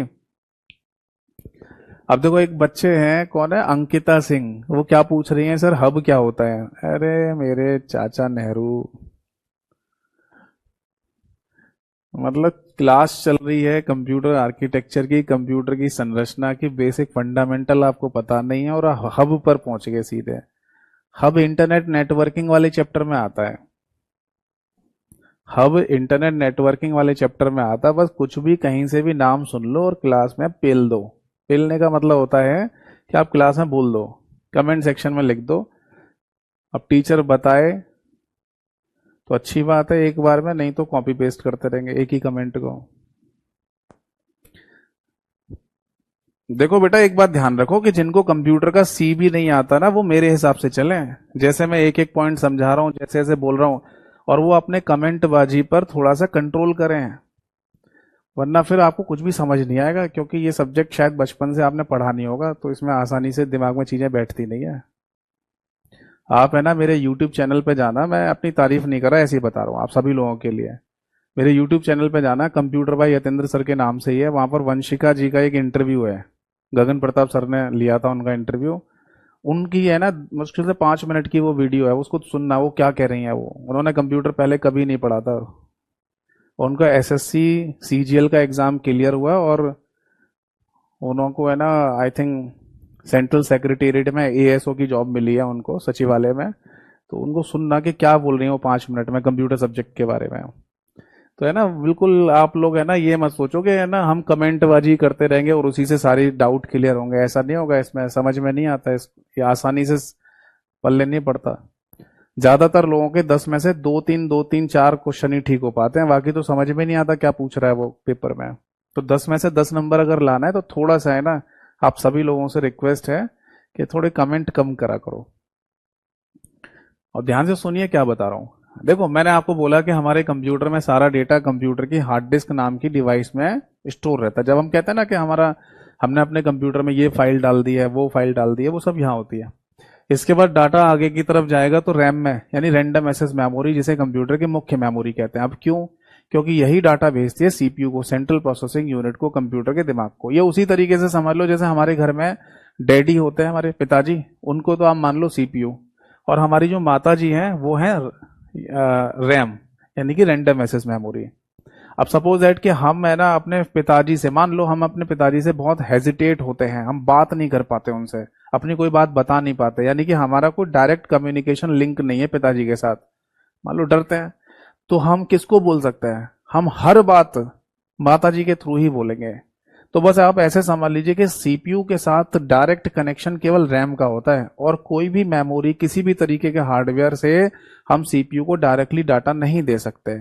अब देखो एक बच्चे हैं, कौन है, अंकिता सिंह, वो क्या पूछ रही हैं, सर हब क्या होता है। अरे मेरे चाचा नेहरू, मतलब क्लास चल रही है कंप्यूटर आर्किटेक्चर की, कंप्यूटर की संरचना की बेसिक फंडामेंटल आपको पता नहीं है और हब पर पहुंच गए सीधे। हब इंटरनेट नेटवर्किंग वाले चैप्टर में आता है, हब इंटरनेट नेटवर्किंग वाले चैप्टर में आता है। बस कुछ भी कहीं से भी नाम सुन लो और क्लास में पेल दो। पेलने का मतलब होता है कि आप क्लास में बोल दो, कमेंट सेक्शन में लिख दो। अब टीचर बताए तो अच्छी बात है एक बार में, नहीं तो कॉपी पेस्ट करते रहेंगे एक ही कमेंट को। देखो बेटा एक बात ध्यान रखो कि जिनको कंप्यूटर का सी भी नहीं आता ना, वो मेरे हिसाब से चलें, जैसे मैं एक एक पॉइंट समझा रहा हूं, जैसे जैसे बोल रहा हूं, और वो अपने कमेंट बाजी पर थोड़ा सा कंट्रोल करें, वरना फिर आपको कुछ भी समझ नहीं आएगा, क्योंकि ये सब्जेक्ट शायद बचपन से आपने पढ़ा नहीं होगा, तो इसमें आसानी से दिमाग में चीजें बैठती नहीं है। आप है ना मेरे यूट्यूब चैनल पे जाना, मैं अपनी तारीफ नहीं कर रहा, ऐसे ही बता रहा हूँ आप सभी लोगों के लिए। मेरे यूट्यूब चैनल पे जाना, कंप्यूटर भाई यतेंद्र सर के नाम से ही है, वहां पर वंशिका जी का एक इंटरव्यू है, गगन प्रताप सर ने लिया था उनका इंटरव्यू। उनकी है ना मुश्किल से 5 मिनट की वो वीडियो है, उसको सुनना, वो क्या कह रही है। वो उन्होंने कंप्यूटर पहले कभी नहीं पढ़ा था, उनका एसएससी सीजीएल का एग्जाम क्लियर हुआ और उनको है ना आई थिंक सेंट्रल सेक्रेटेरिएट में एएसओ की जॉब मिली है उनको, सचिवालय में। तो उनको सुनना कि क्या बोल रही है वो 5 मिनट में कंप्यूटर सब्जेक्ट के बारे में। तो है ना बिल्कुल आप लोग है ना ये मत सोचो कि है ना हम कमेंट बाजी करते रहेंगे और उसी से सारी डाउट क्लियर होंगे, ऐसा नहीं होगा। इसमें समझ में नहीं आता, ये आसानी से पल्ले नहीं पड़ता। ज्यादातर लोगों के 10 में से दो तीन 4 क्वेश्चन ही ठीक हो पाते हैं, बाकी तो समझ में नहीं आता क्या पूछ रहा है वो पेपर में। तो 10 में से 10 नंबर अगर लाना है तो थोड़ा सा है ना, आप सभी लोगों से रिक्वेस्ट है कि थोड़े कमेंट कम करा करो और ध्यान से सुनिए क्या बता रहा हूं। देखो मैंने आपको बोला कि हमारे कंप्यूटर में सारा डेटा कंप्यूटर की हार्ड डिस्क नाम की डिवाइस में स्टोर रहता है। जब हम कहते हैं ना कि हमने अपने कंप्यूटर में ये फाइल डाल दी है, वो फाइल डाल दी है, वो सब यहाँ होती है। इसके बाद डाटा आगे की तरफ जाएगा तो रैम में, यानी रैंडम एक्सेस मेमोरी, जिसे कंप्यूटर की मुख्य मेमोरी कहते हैं। अब क्यों? क्योंकि यही डाटा भेजती है सीपीयू को, सेंट्रल प्रोसेसिंग यूनिट को, कंप्यूटर के दिमाग को। ये उसी तरीके से समझ लो जैसे हमारे घर में डैडी होते हैं, हमारे पिताजी, उनको तो आप मान लो सीपीयू, और हमारी जो माता जी हैं वो है रैम, यानी कि रैंडम एक्सेस मेमोरी। अब सपोज दैट कि हम है ना अपने पिताजी से, मान लो हम अपने पिताजी से बहुत हेजिटेट होते हैं, हम बात नहीं कर पाते उनसे, अपनी कोई बात बता नहीं पाते, यानी कि हमारा कोई डायरेक्ट कम्युनिकेशन लिंक नहीं है पिताजी के साथ, मान लो डरते हैं, तो हम किसको बोल सकते हैं? हम हर बात माता जी के थ्रू ही बोलेंगे। तो बस आप ऐसे समझ लीजिए कि सीपीयू के साथ डायरेक्ट कनेक्शन केवल रैम का होता है, और कोई भी मेमोरी, किसी भी तरीके के हार्डवेयर से हम सीपीयू को डायरेक्टली डाटा नहीं दे सकते।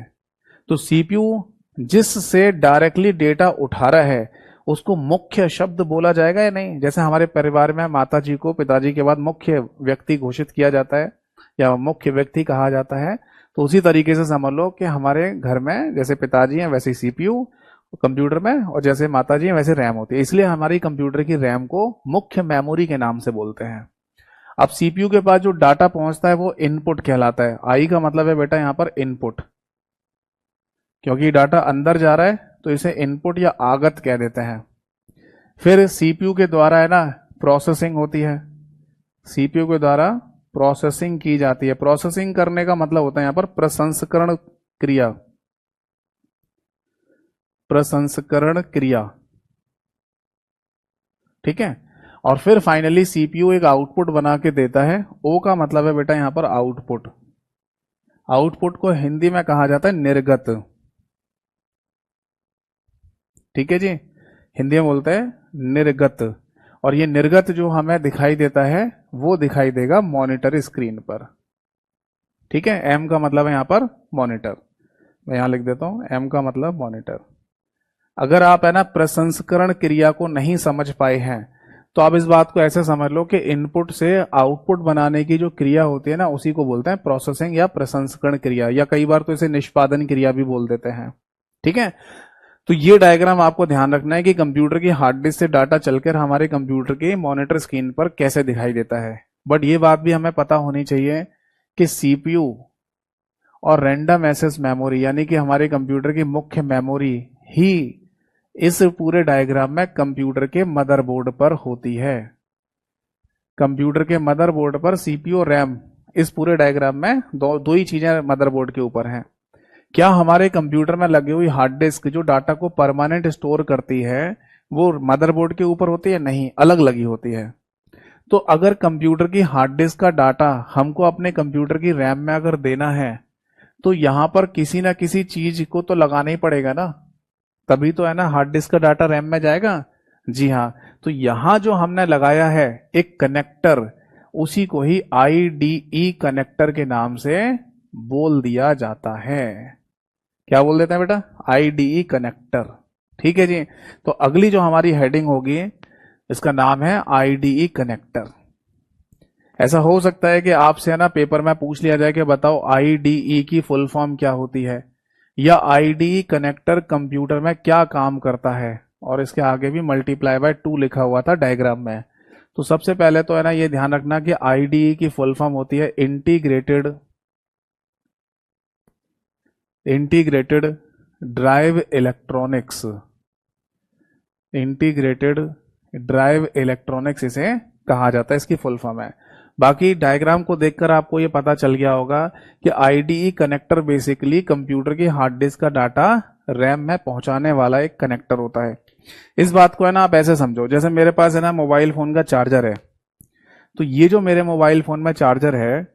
तो सीपीयू जिससे डायरेक्टली डेटा उठा रहा है उसको मुख्य शब्द बोला जाएगा या नहीं? जैसे हमारे परिवार में माता जी को पिताजी के बाद मुख्य व्यक्ति घोषित किया जाता है या मुख्य व्यक्ति कहा जाता है, तो उसी तरीके से समझ लो कि हमारे घर में जैसे पिताजी हैं वैसे सीपीयू कंप्यूटर में, और जैसे माता जी हैं वैसे रैम होती है। इसलिए हमारी कंप्यूटर की रैम को मुख्य मेमोरी के नाम से बोलते हैं। अब सीपीयू के पास जो डाटा पहुंचता है वो इनपुट कहलाता है। आई का मतलब है बेटा यहाँ पर इनपुट, क्योंकि डाटा अंदर जा रहा है तो इसे इनपुट या आगत कह देते हैं। फिर सीपीयू के द्वारा है ना प्रोसेसिंग होती है, सीपीयू के द्वारा प्रोसेसिंग की जाती है। प्रोसेसिंग करने का मतलब होता है यहां पर प्रसंस्करण क्रिया, प्रसंस्करण क्रिया, ठीक है। और फिर फाइनली सीपीयू एक आउटपुट बना के देता है। ओ का मतलब है बेटा यहां पर आउटपुट। आउटपुट को हिंदी में कहा जाता है निर्गत, ठीक है जी, हिंदी में बोलते हैं निर्गत। और ये निर्गत जो हमें दिखाई देता है वो दिखाई देगा मॉनिटर स्क्रीन पर, ठीक है। एम का मतलब है यहां पर मॉनिटर, मैं यहां लिख देता हूं, एम का मतलब मॉनिटर। अगर आप है ना प्रसंस्करण क्रिया को नहीं समझ पाए हैं तो आप इस बात को ऐसे समझ लो कि इनपुट से आउटपुट बनाने की जो क्रिया होती है ना उसी को बोलते हैं प्रोसेसिंग या प्रसंस्करण क्रिया, या कई बार तो इसे निष्पादन क्रिया भी बोल देते हैं, ठीक है। तो ये डायग्राम आपको ध्यान रखना है कि कंप्यूटर की हार्ड डिस्क से डाटा चलकर हमारे कंप्यूटर के मॉनिटर स्क्रीन पर कैसे दिखाई देता है। बट ये बात भी हमें पता होनी चाहिए कि सीपीयू और रैंडम एक्सेस मेमोरी यानी कि हमारे कंप्यूटर की मुख्य मेमोरी ही इस पूरे डायग्राम में कंप्यूटर के मदरबोर्ड पर होती है। कंप्यूटर के मदरबोर्ड पर सीपीयू और रैम इस पूरे डायग्राम में दो ही चीजें मदरबोर्ड के ऊपर हैं। क्या हमारे कंप्यूटर में लगी हुई हार्ड डिस्क जो डाटा को परमानेंट स्टोर करती है वो मदरबोर्ड के ऊपर होती है? नहीं, अलग लगी होती है। तो अगर कंप्यूटर की हार्ड डिस्क का डाटा हमको अपने कंप्यूटर की रैम में अगर देना है तो यहां पर किसी ना किसी चीज को तो लगाना ही पड़ेगा ना, तभी तो है ना हार्ड डिस्क का डाटा रैम में जाएगा। जी हाँ, तो यहां जो हमने लगाया है एक कनेक्टर, उसी को ही आईडीई कनेक्टर के नाम से बोल दिया जाता है। क्या बोल देते हैं बेटा? IDE connector. ठीक है जी। तो अगली जो हमारी हेडिंग होगी इसका नाम है आईडीई कनेक्टर। ऐसा हो सकता है कि आपसे है ना पेपर में पूछ लिया जाए कि बताओ आईडीई की फुल फॉर्म क्या होती है, या आईडीई कनेक्टर कंप्यूटर में क्या काम करता है, और इसके आगे भी मल्टीप्लाई बाय 2 लिखा हुआ था डायग्राम में। तो सबसे पहले तो है ना ये ध्यान रखना कि आईडीई की फुल फॉर्म होती है integrated drive electronics. Integrated drive electronics इसे कहा जाता है, इसकी फुल फॉर्म है। बाकी डायग्राम को देखकर आपको ये पता चल गया होगा कि आईडीई कनेक्टर बेसिकली कंप्यूटर की हार्ड डिस्क का डाटा रैम में पहुंचाने वाला एक कनेक्टर होता है। इस बात को है ना आप ऐसे समझो, जैसे मेरे पास है ना मोबाइल फोन का चार्जर है, तो ये जो मेरे मोबाइल फोन में चार्जर है,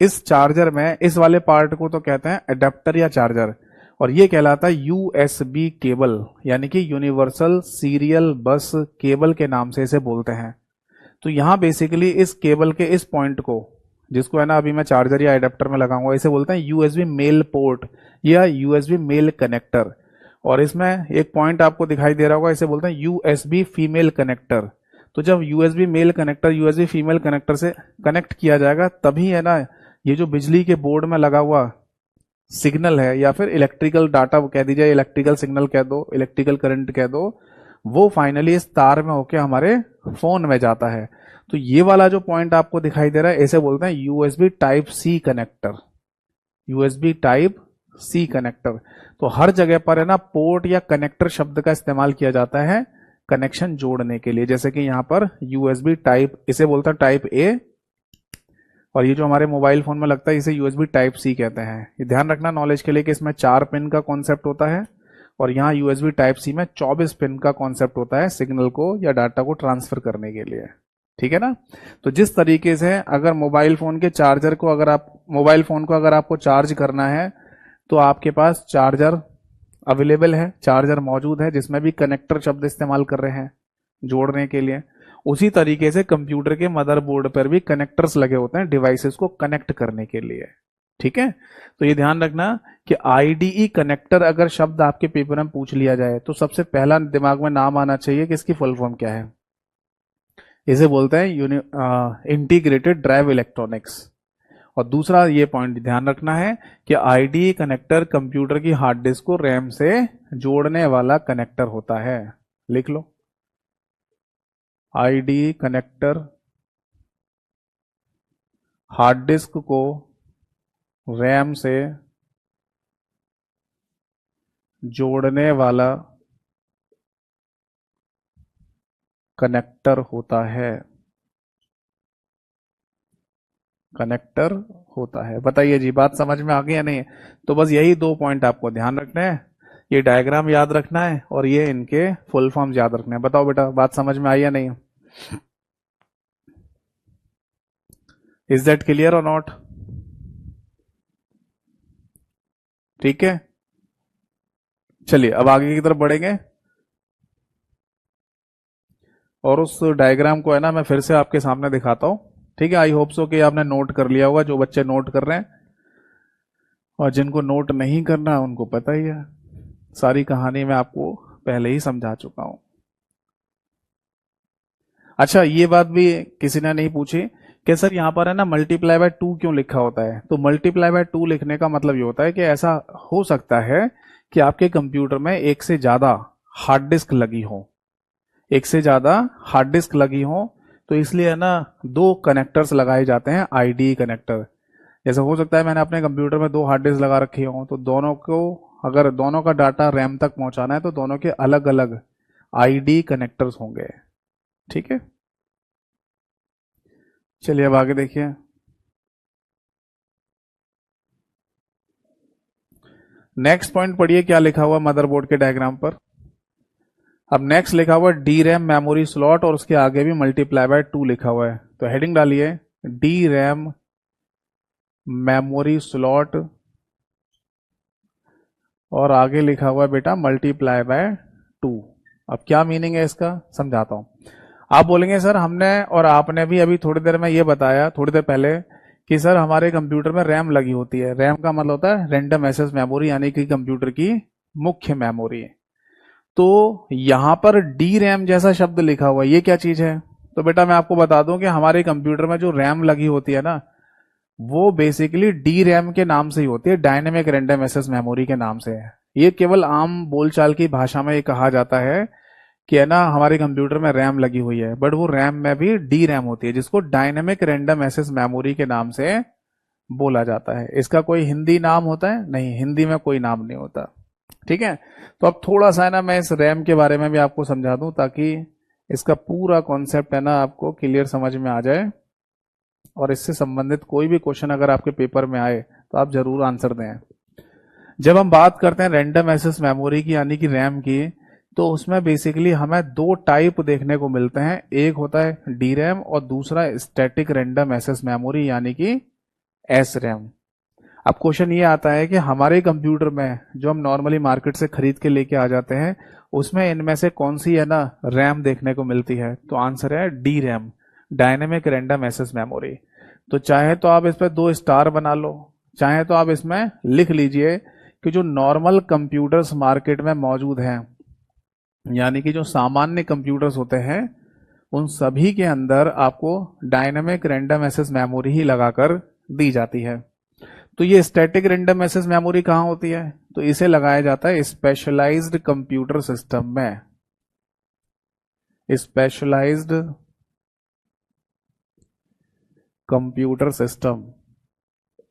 इस चार्जर में इस वाले पार्ट को तो कहते हैं एडेप्टर या चार्जर, और ये कहलाता है यूएसबी केबल, यानी कि यूनिवर्सल सीरियल बस केबल के नाम से इसे बोलते हैं। तो यहां बेसिकली इस केबल के इस पॉइंट को, जिसको है ना अभी मैं चार्जर या एडेप्टर में लगाऊंगा, इसे बोलते हैं यूएसबी मेल पोर्ट या यूएसबी मेल कनेक्टर। और इसमें एक पॉइंट आपको दिखाई दे रहा होगा, इसे बोलते हैं यूएसबी फीमेल कनेक्टर। तो जब USB male connector USB female connector से कनेक्ट किया जाएगा तभी है ना ये जो बिजली के बोर्ड में लगा हुआ सिग्नल है, या फिर इलेक्ट्रिकल डाटा कह दीजिए, इलेक्ट्रिकल सिग्नल कह दो, इलेक्ट्रिकल करंट कह दो, वो फाइनली इस तार में होके हमारे फोन में जाता है। तो ये वाला जो पॉइंट आपको दिखाई दे रहा है इसे बोलते हैं USB type C connector. USB type C connector. तो हर जगह पर है ना पोर्ट या कनेक्टर शब्द का इस्तेमाल किया जाता है कनेक्शन जोड़ने के लिए। जैसे कि यहां पर यूएसबी टाइप, इसे बोलता है टाइप ए, और ये जो हमारे मोबाइल फोन में लगता है इसे यूएसबी टाइप सी कहते हैं। ये ध्यान रखना नॉलेज के लिए कि इसमें 4 पिन का कॉन्सेप्ट होता है, और यहाँ यूएसबी टाइप सी में 24 पिन का कॉन्सेप्ट होता है सिग्नल को या डाटा को ट्रांसफर करने के लिए। ठीक है ना। तो जिस तरीके से अगर मोबाइल फोन के चार्जर को, अगर आप मोबाइल फोन को अगर आपको चार्ज करना है तो आपके पास चार्जर अवेलेबल है, चार्जर मौजूद है, जिसमें भी कनेक्टर शब्द इस्तेमाल कर रहे हैं जोड़ने के लिए। उसी तरीके से कंप्यूटर के मदरबोर्ड पर भी कनेक्टर्स लगे होते हैं डिवाइसेस को कनेक्ट करने के लिए। ठीक है। तो ये ध्यान रखना कि आईडीई कनेक्टर अगर शब्द आपके पेपर में पूछ लिया जाए तो सबसे पहला दिमाग में नाम आना चाहिए कि इसकी फुल फॉर्म क्या है। इसे बोलते हैं इंटीग्रेटेड ड्राइव इलेक्ट्रॉनिक्स। और दूसरा ये पॉइंट ध्यान रखना है कि आईडीई कनेक्टर कंप्यूटर की हार्ड डिस्क को रैम से जोड़ने वाला कनेक्टर होता है। लिख लो, आईडीई कनेक्टर हार्ड डिस्क को रैम से जोड़ने वाला कनेक्टर होता है। कनेक्टर होता है। बताइए जी, बात समझ में आ गई या नहीं? तो बस यही 2 पॉइंट आपको ध्यान रखने हैं, ये डायग्राम याद रखना है और ये इनके फुल फॉर्म याद रखने हैं। बताओ बेटा, बात समझ में आई या नहीं? इज दैट क्लियर और नॉट? ठीक है, चलिए अब आगे की तरफ बढ़ेंगे और उस डायग्राम को है ना मैं फिर से आपके सामने दिखाता हूं। ठीक है, आई होप सो कि आपने नोट कर लिया होगा, जो बच्चे नोट कर रहे हैं, और जिनको नोट नहीं करना उनको पता ही है, सारी कहानी मैं आपको पहले ही समझा चुका हूं। अच्छा, ये बात भी किसी ने नहीं पूछी कि सर यहाँ पर है ना मल्टीप्लाई बाय 2 क्यों लिखा होता है? तो मल्टीप्लाई बाय 2 लिखने का मतलब ये होता है कि ऐसा हो सकता है कि आपके कंप्यूटर में एक से ज्यादा हार्ड डिस्क लगी हो, एक से ज्यादा हार्ड डिस्क लगी हो, तो इसलिए है ना दो कनेक्टर्स लगाए जाते हैं, आईडी कनेक्टर। जैसे हो सकता है मैंने अपने कंप्यूटर में दो हार्ड डिस्क लगा रखी हो, तो दोनों को अगर दोनों का डाटा रैम तक पहुंचाना है तो दोनों के अलग अलग आईडी कनेक्टर्स होंगे। ठीक है, चलिए अब आगे देखिए। नेक्स्ट पॉइंट पढ़िए क्या लिखा हुआ मदरबोर्ड के डायग्राम पर। अब नेक्स्ट लिखा हुआ डी रैम मेमोरी स्लॉट और उसके आगे भी मल्टीप्लाई बाय 2 लिखा हुआ है, तो हेडिंग डालिए डी रैम मेमोरी स्लॉट और आगे लिखा हुआ है बेटा मल्टीप्लाई बाय 2। अब क्या मीनिंग है इसका समझाता हूं। आप बोलेंगे सर हमने और आपने भी अभी थोड़ी देर में ये बताया, थोड़ी देर पहले, कि सर हमारे कंप्यूटर में रैम लगी होती है। रैम का मतलब होता है रैंडम एक्सेस मेमोरी, यानी कि कंप्यूटर की मुख्य मेमोरी। तो यहां पर डी रैम जैसा शब्द लिखा हुआ है, ये क्या चीज है? तो बेटा मैं आपको बता दूं कि हमारे कंप्यूटर में जो रैम लगी होती है ना, वो बेसिकली डी रैम के नाम से ही होती है, डायनेमिक रैंडम एक्सेस मेमोरी के नाम से है। ये केवल आम बोलचाल की भाषा में ये कहा जाता है कि है ना हमारे कंप्यूटर में रैम लगी हुई है, बट वो रैम में भी डी रैम होती है, जिसको डायनेमिक रैंडम एक्सेस मेमोरी के नाम से बोला जाता है। इसका कोई हिंदी नाम होता है? नहीं, हिंदी में कोई नाम नहीं होता। ठीक है, तो अब थोड़ा सा है ना मैं इस रैम के बारे में भी आपको समझा दूं, ताकि इसका पूरा कॉन्सेप्ट है ना आपको क्लियर समझ में आ जाए, और इससे संबंधित कोई भी क्वेश्चन अगर आपके पेपर में आए तो आप जरूर आंसर दें। जब हम बात करते हैं रैंडम एक्सेस मेमोरी की यानी कि रैम की, तो उसमें बेसिकली हमें दो टाइप देखने को मिलते हैं। एक होता है डी रैम और दूसरा स्टैटिक रैंडम एक्सेस मेमोरी यानी कि एस रैम। अब क्वेश्चन ये आता है कि हमारे कंप्यूटर में जो हम नॉर्मली मार्केट से खरीद के लेके आ जाते हैं, उसमें इनमें से कौन सी है ना रैम देखने को मिलती है? तो आंसर है D RAM, dynamic random access memory. तो चाहे तो आप इस पर 2 स्टार बना लो, चाहे तो आप इसमें लिख लीजिए कि जो नॉर्मल कंप्यूटर्स मार्केट में मौजूद हैं, यानी कि जो सामान्य कंप्यूटर्स होते हैं, उन सभी के अंदर आपको डायनेमिक रैंडम एक्सेस मेमोरी ही लगाकर दी जाती है। तो ये स्टैटिक रैंडम एक्सेस मेमोरी कहां होती है? तो इसे लगाया जाता है स्पेशलाइज्ड कंप्यूटर सिस्टम में, स्पेशलाइज्ड कंप्यूटर सिस्टम।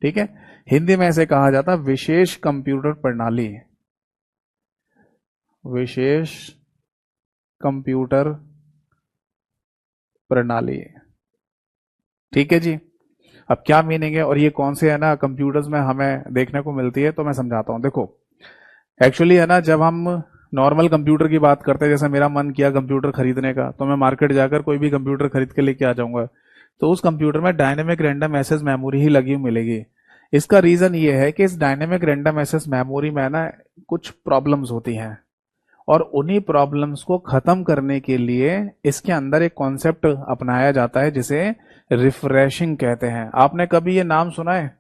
ठीक है, हिंदी में इसे कहा जाता है विशेष कंप्यूटर प्रणाली, विशेष कंप्यूटर प्रणाली। ठीक है जी, अब क्या मीनिंग है और ये कौन से है ना कंप्यूटर्स में हमें देखने को मिलती है, तो मैं समझाता हूं। देखो एक्चुअली है ना जब हम नॉर्मल कंप्यूटर की बात करते हैं, जैसे मेरा मन किया कंप्यूटर खरीदने का, तो मैं मार्केट जाकर कोई भी कंप्यूटर खरीद के लेके आ जाऊंगा, तो उस कंप्यूटर में डायनेमिक रैंडम एक्सेस मेमोरी ही लगी हुई मिलेगी। इसका रीजन ये है कि इस डायनेमिक रैंडम एक्सेस मेमोरी में ना कुछ प्रॉब्लम्स होती हैं, और उन्हीं प्रॉब्लम्स को खत्म करने के लिए इसके अंदर एक कॉन्सेप्ट अपनाया जाता है जिसे रिफ्रेशिंग कहते हैं। आपने कभी ये नाम सुना है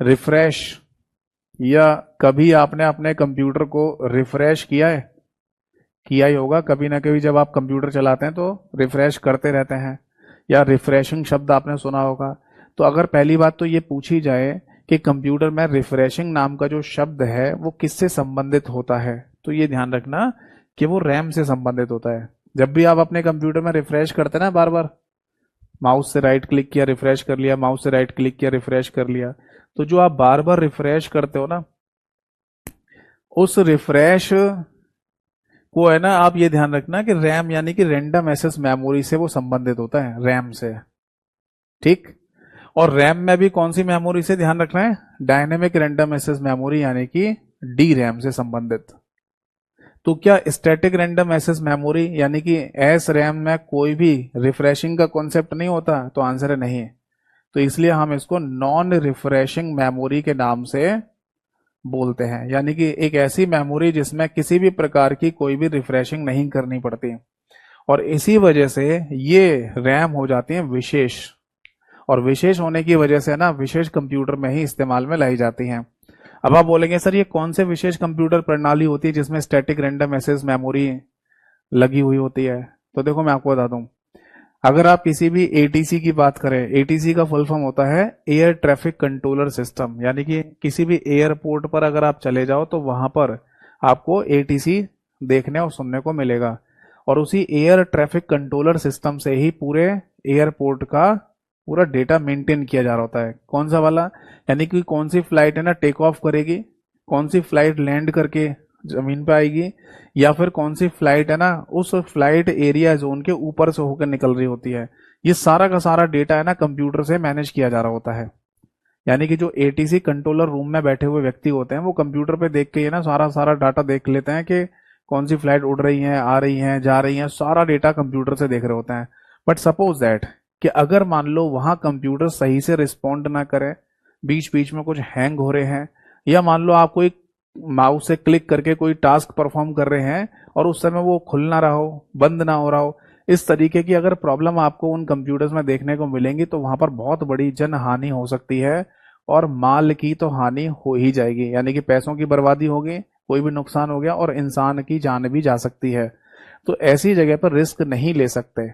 रिफ्रेश, या कभी आपने अपने कंप्यूटर को रिफ्रेश किया है? किया ही होगा कभी ना कभी, जब आप कंप्यूटर चलाते हैं तो रिफ्रेश करते रहते हैं, या रिफ्रेशिंग शब्द आपने सुना होगा। तो अगर पहली बात तो ये पूछी जाए कि कंप्यूटर में रिफ्रेशिंग नाम का जो शब्द है वो किससे संबंधित होता है, तो ये ध्यान रखना कि वो रैम से संबंधित होता है। जब भी आप अपने कंप्यूटर में रिफ्रेश करते हैं ना, बार बार माउस से राइट क्लिक किया रिफ्रेश कर लिया, माउस से राइट क्लिक किया रिफ्रेश कर लिया, तो जो आप बार बार रिफ्रेश करते हो ना, उस रिफ्रेश को है ना आप ये ध्यान रखना कि रैम यानी कि रैंडम एक्सेस मेमोरी से वो संबंधित होता है, रैम से। ठीक, और रैम में भी कौन सी मेमोरी से ध्यान रखना है? डायनेमिक रैंडम एक्सेस मेमोरी यानी कि डी रैम से संबंधित। तो क्या स्टैटिक रैंडम एक्सेस मेमोरी यानी कि एस रैम में कोई भी रिफ्रेशिंग का कॉन्सेप्ट नहीं होता? तो आंसर है नहीं। तो इसलिए हम इसको नॉन रिफ्रेशिंग मेमोरी के नाम से बोलते हैं, यानी कि एक ऐसी मेमोरी जिसमें किसी भी प्रकार की कोई भी रिफ्रेशिंग नहीं करनी पड़ती, और इसी वजह से ये रैम हो जाती है विशेष, और विशेष होने की वजह से ना विशेष कंप्यूटर में ही इस्तेमाल में लाई जाती हैं। अब आप बोलेंगे सर ये कौन से विशेष कंप्यूटर प्रणाली होती है जिसमें स्टैटिक रैंडम एक्सेस मेमोरी लगी हुई होती है? तो देखो मैं आपको बता दूं, अगर आप किसी भी एटीसी की बात करें, एटीसी का फुल फॉर्म होता है एयर ट्रैफिक कंट्रोलर सिस्टम, यानी कि किसी भी एयरपोर्ट पर अगर आप चले जाओ तो वहां पर आपको एटीसी देखने और सुनने को मिलेगा। और उसी एयर ट्रैफिक कंट्रोलर सिस्टम से ही पूरे एयरपोर्ट का पूरा डेटा मेंटेन किया जा रहा होता है। कौन सा वाला, यानी कि कौन सी फ्लाइट है ना टेक ऑफ करेगी, कौन सी फ्लाइट लैंड करके जमीन पे आएगी, या फिर कौन सी फ्लाइट है ना उस फ्लाइट एरिया जोन के ऊपर से होकर निकल रही होती है। ये सारा का सारा डेटा है ना कंप्यूटर से मैनेज किया जा रहा होता है। यानी कि जो एटीसी कंट्रोलर रूम में बैठे हुए व्यक्ति होते हैं वो कंप्यूटर पे देख के ये ना सारा सारा डाटा देख लेते हैं कि कौन सी फ्लाइट उड़ रही है, आ रही है, जा रही है, सारा डेटा कंप्यूटर से देख रहे होते हैं। बट सपोज दैट कि अगर मान लो वहां कंप्यूटर सही से रिस्पॉन्ड ना करे, बीच बीच में कुछ हैंग हो रहे हैं, या मान लो आप कोई माउस से क्लिक करके कोई टास्क परफॉर्म कर रहे हैं और उस समय वो खुल ना रहा हो, बंद ना हो रहा हो, इस तरीके की अगर प्रॉब्लम आपको उन कंप्यूटर्स में देखने को मिलेंगी तो वहां पर बहुत बड़ी जन हानि हो सकती है और माल की तो हानि हो ही जाएगी, यानी कि पैसों की बर्बादी होगी, कोई भी नुकसान हो गया और इंसान की जान भी जा सकती है। तो ऐसी जगह पर रिस्क नहीं ले सकते,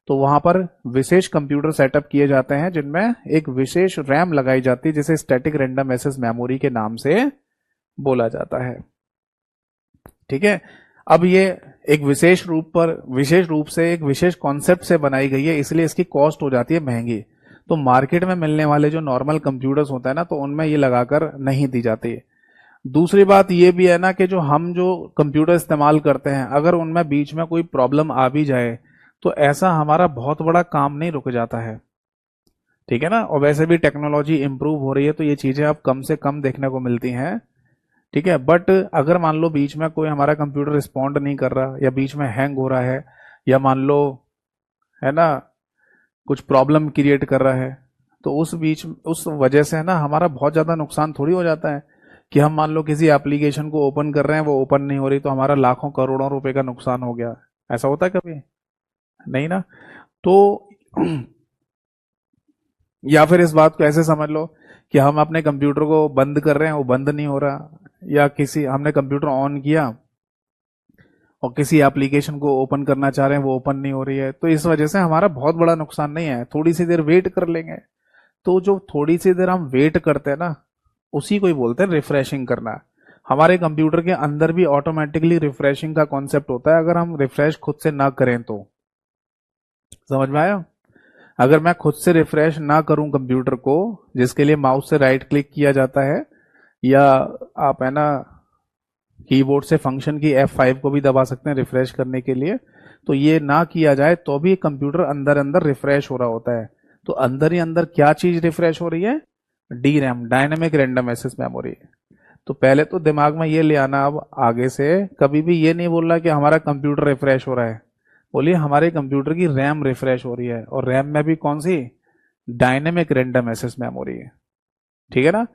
तो वहां पर विशेष कंप्यूटर सेटअप किए जाते हैं जिनमें एक विशेष रैम लगाई जाती है जिसे स्टैटिक रैंडम एक्सेस मेमोरी के नाम से बोला जाता है। ठीक है, अब ये एक विशेष रूप से एक विशेष कॉन्सेप्ट से बनाई गई है, इसलिए इसकी कॉस्ट हो जाती है महंगी। तो मार्केट में मिलने वाले जो नॉर्मल कंप्यूटर्स होता है ना तो उनमें ये लगाकर नहीं दी जाती। दूसरी बात ये भी है ना कि जो कंप्यूटर इस्तेमाल करते हैं अगर उनमें बीच में कोई प्रॉब्लम आ भी जाए तो ऐसा हमारा बहुत बड़ा काम नहीं रुक जाता है। ठीक है ना, और वैसे भी टेक्नोलॉजी इंप्रूव हो रही है तो ये चीजें अब कम से कम देखने को मिलती हैं। ठीक है, बट अगर मान लो बीच में कोई हमारा कंप्यूटर रिस्पॉन्ड नहीं कर रहा या बीच में हैंग हो रहा है या मान लो है ना कुछ प्रॉब्लम क्रिएट कर रहा है तो उस वजह से है ना हमारा बहुत ज्यादा नुकसान थोड़ी हो जाता है कि हम मान लो किसी एप्लीकेशन को ओपन कर रहे हैं वो ओपन नहीं हो रही तो हमारा लाखों करोड़ों रुपए का नुकसान हो गया। ऐसा होता है कभी? नहीं ना। तो या फिर इस बात को ऐसे समझ लो कि हम अपने कंप्यूटर को बंद कर रहे हैं वो बंद नहीं हो रहा, या किसी हमने कंप्यूटर ऑन किया और किसी एप्लीकेशन को ओपन करना चाह रहे हैं वो ओपन नहीं हो रही है, तो इस वजह से हमारा बहुत बड़ा नुकसान नहीं है, थोड़ी सी देर वेट कर लेंगे। तो जो थोड़ी सी देर हम वेट करते हैं ना उसी को ही बोलते हैं रिफ्रेशिंग करना। हमारे कंप्यूटर के अंदर भी ऑटोमेटिकली रिफ्रेशिंग का कॉन्सेप्ट होता है अगर हम रिफ्रेश खुद से ना करें तो। समझ में आया? अगर मैं खुद से रिफ्रेश ना करूं कंप्यूटर को, जिसके लिए माउस से राइट क्लिक किया जाता है या आप है ना कीबोर्ड से फंक्शन की F5 को भी दबा सकते हैं रिफ्रेश करने के लिए, तो ये ना किया जाए तो भी कंप्यूटर अंदर अंदर रिफ्रेश हो रहा होता है। तो अंदर ही अंदर क्या चीज रिफ्रेश हो रही है? D RAM, dynamic random access memory. तो पहले तो दिमाग में ये ले आना, अब आगे से कभी भी ये नहीं बोलना कि हमारा कंप्यूटर रिफ्रेश हो रहा है, बोलिए हमारे कंप्यूटर की रैम रिफ्रेश हो रही है, और रैम में भी कौन सी? डायनेमिक रैंडम एक्सेस मेमोरी है। ठीक है ना।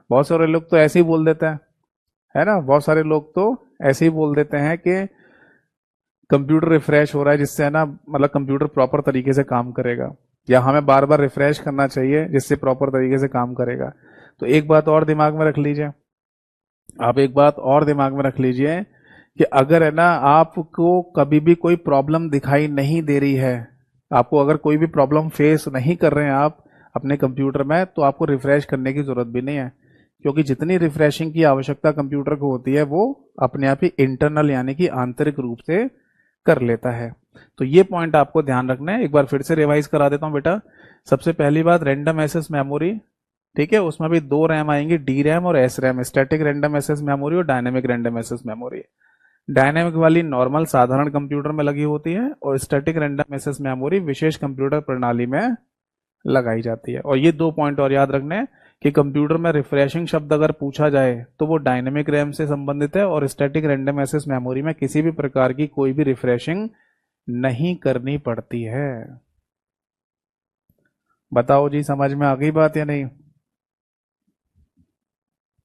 बहुत सारे लोग तो ऐसे ही बोल देते हैं, है ना, बहुत सारे लोग तो ऐसे ही बोल देते हैं कि कंप्यूटर रिफ्रेश हो रहा है जिससे है ना मतलब कंप्यूटर प्रॉपर तरीके से काम करेगा, या हमें बार बार रिफ्रेश करना चाहिए जिससे प्रॉपर तरीके से काम करेगा। तो एक बात और दिमाग में रख लीजिए, आप एक बात और दिमाग में रख लीजिए कि अगर है ना आपको कभी भी कोई प्रॉब्लम दिखाई नहीं दे रही है, आपको अगर कोई भी प्रॉब्लम फेस नहीं कर रहे हैं आप अपने कंप्यूटर में, तो आपको रिफ्रेश करने की जरूरत भी नहीं है, क्योंकि जितनी रिफ्रेशिंग की आवश्यकता कंप्यूटर को होती है वो अपने आप ही इंटरनल यानी कि आंतरिक रूप से कर लेता है। तो ये पॉइंट आपको ध्यान रखना है। एक बार फिर से रिवाइज करा देता हूं बेटा। सबसे पहली बात रैंडम एक्सेस मेमोरी, ठीक है, उसमें भी दो रैम आएंगी, डी रैम और S RAM, static random access memory और dynamic random access memory. Dynamic वाली नॉर्मल साधारण कंप्यूटर में लगी होती है और स्टैटिक रैंडम एक्सेस मेमोरी विशेष कंप्यूटर प्रणाली में लगाई जाती है। और ये दो पॉइंट और याद रखने कि कंप्यूटर में रिफ्रेशिंग शब्द अगर पूछा जाए तो वो डायनेमिक रैम से संबंधित है, और स्टैटिक रैंडम एक्सेस मेमोरी में किसी भी प्रकार की कोई भी रिफ्रेशिंग नहीं करनी पड़ती है। बताओ जी, समझ में आ गई बात या नहीं?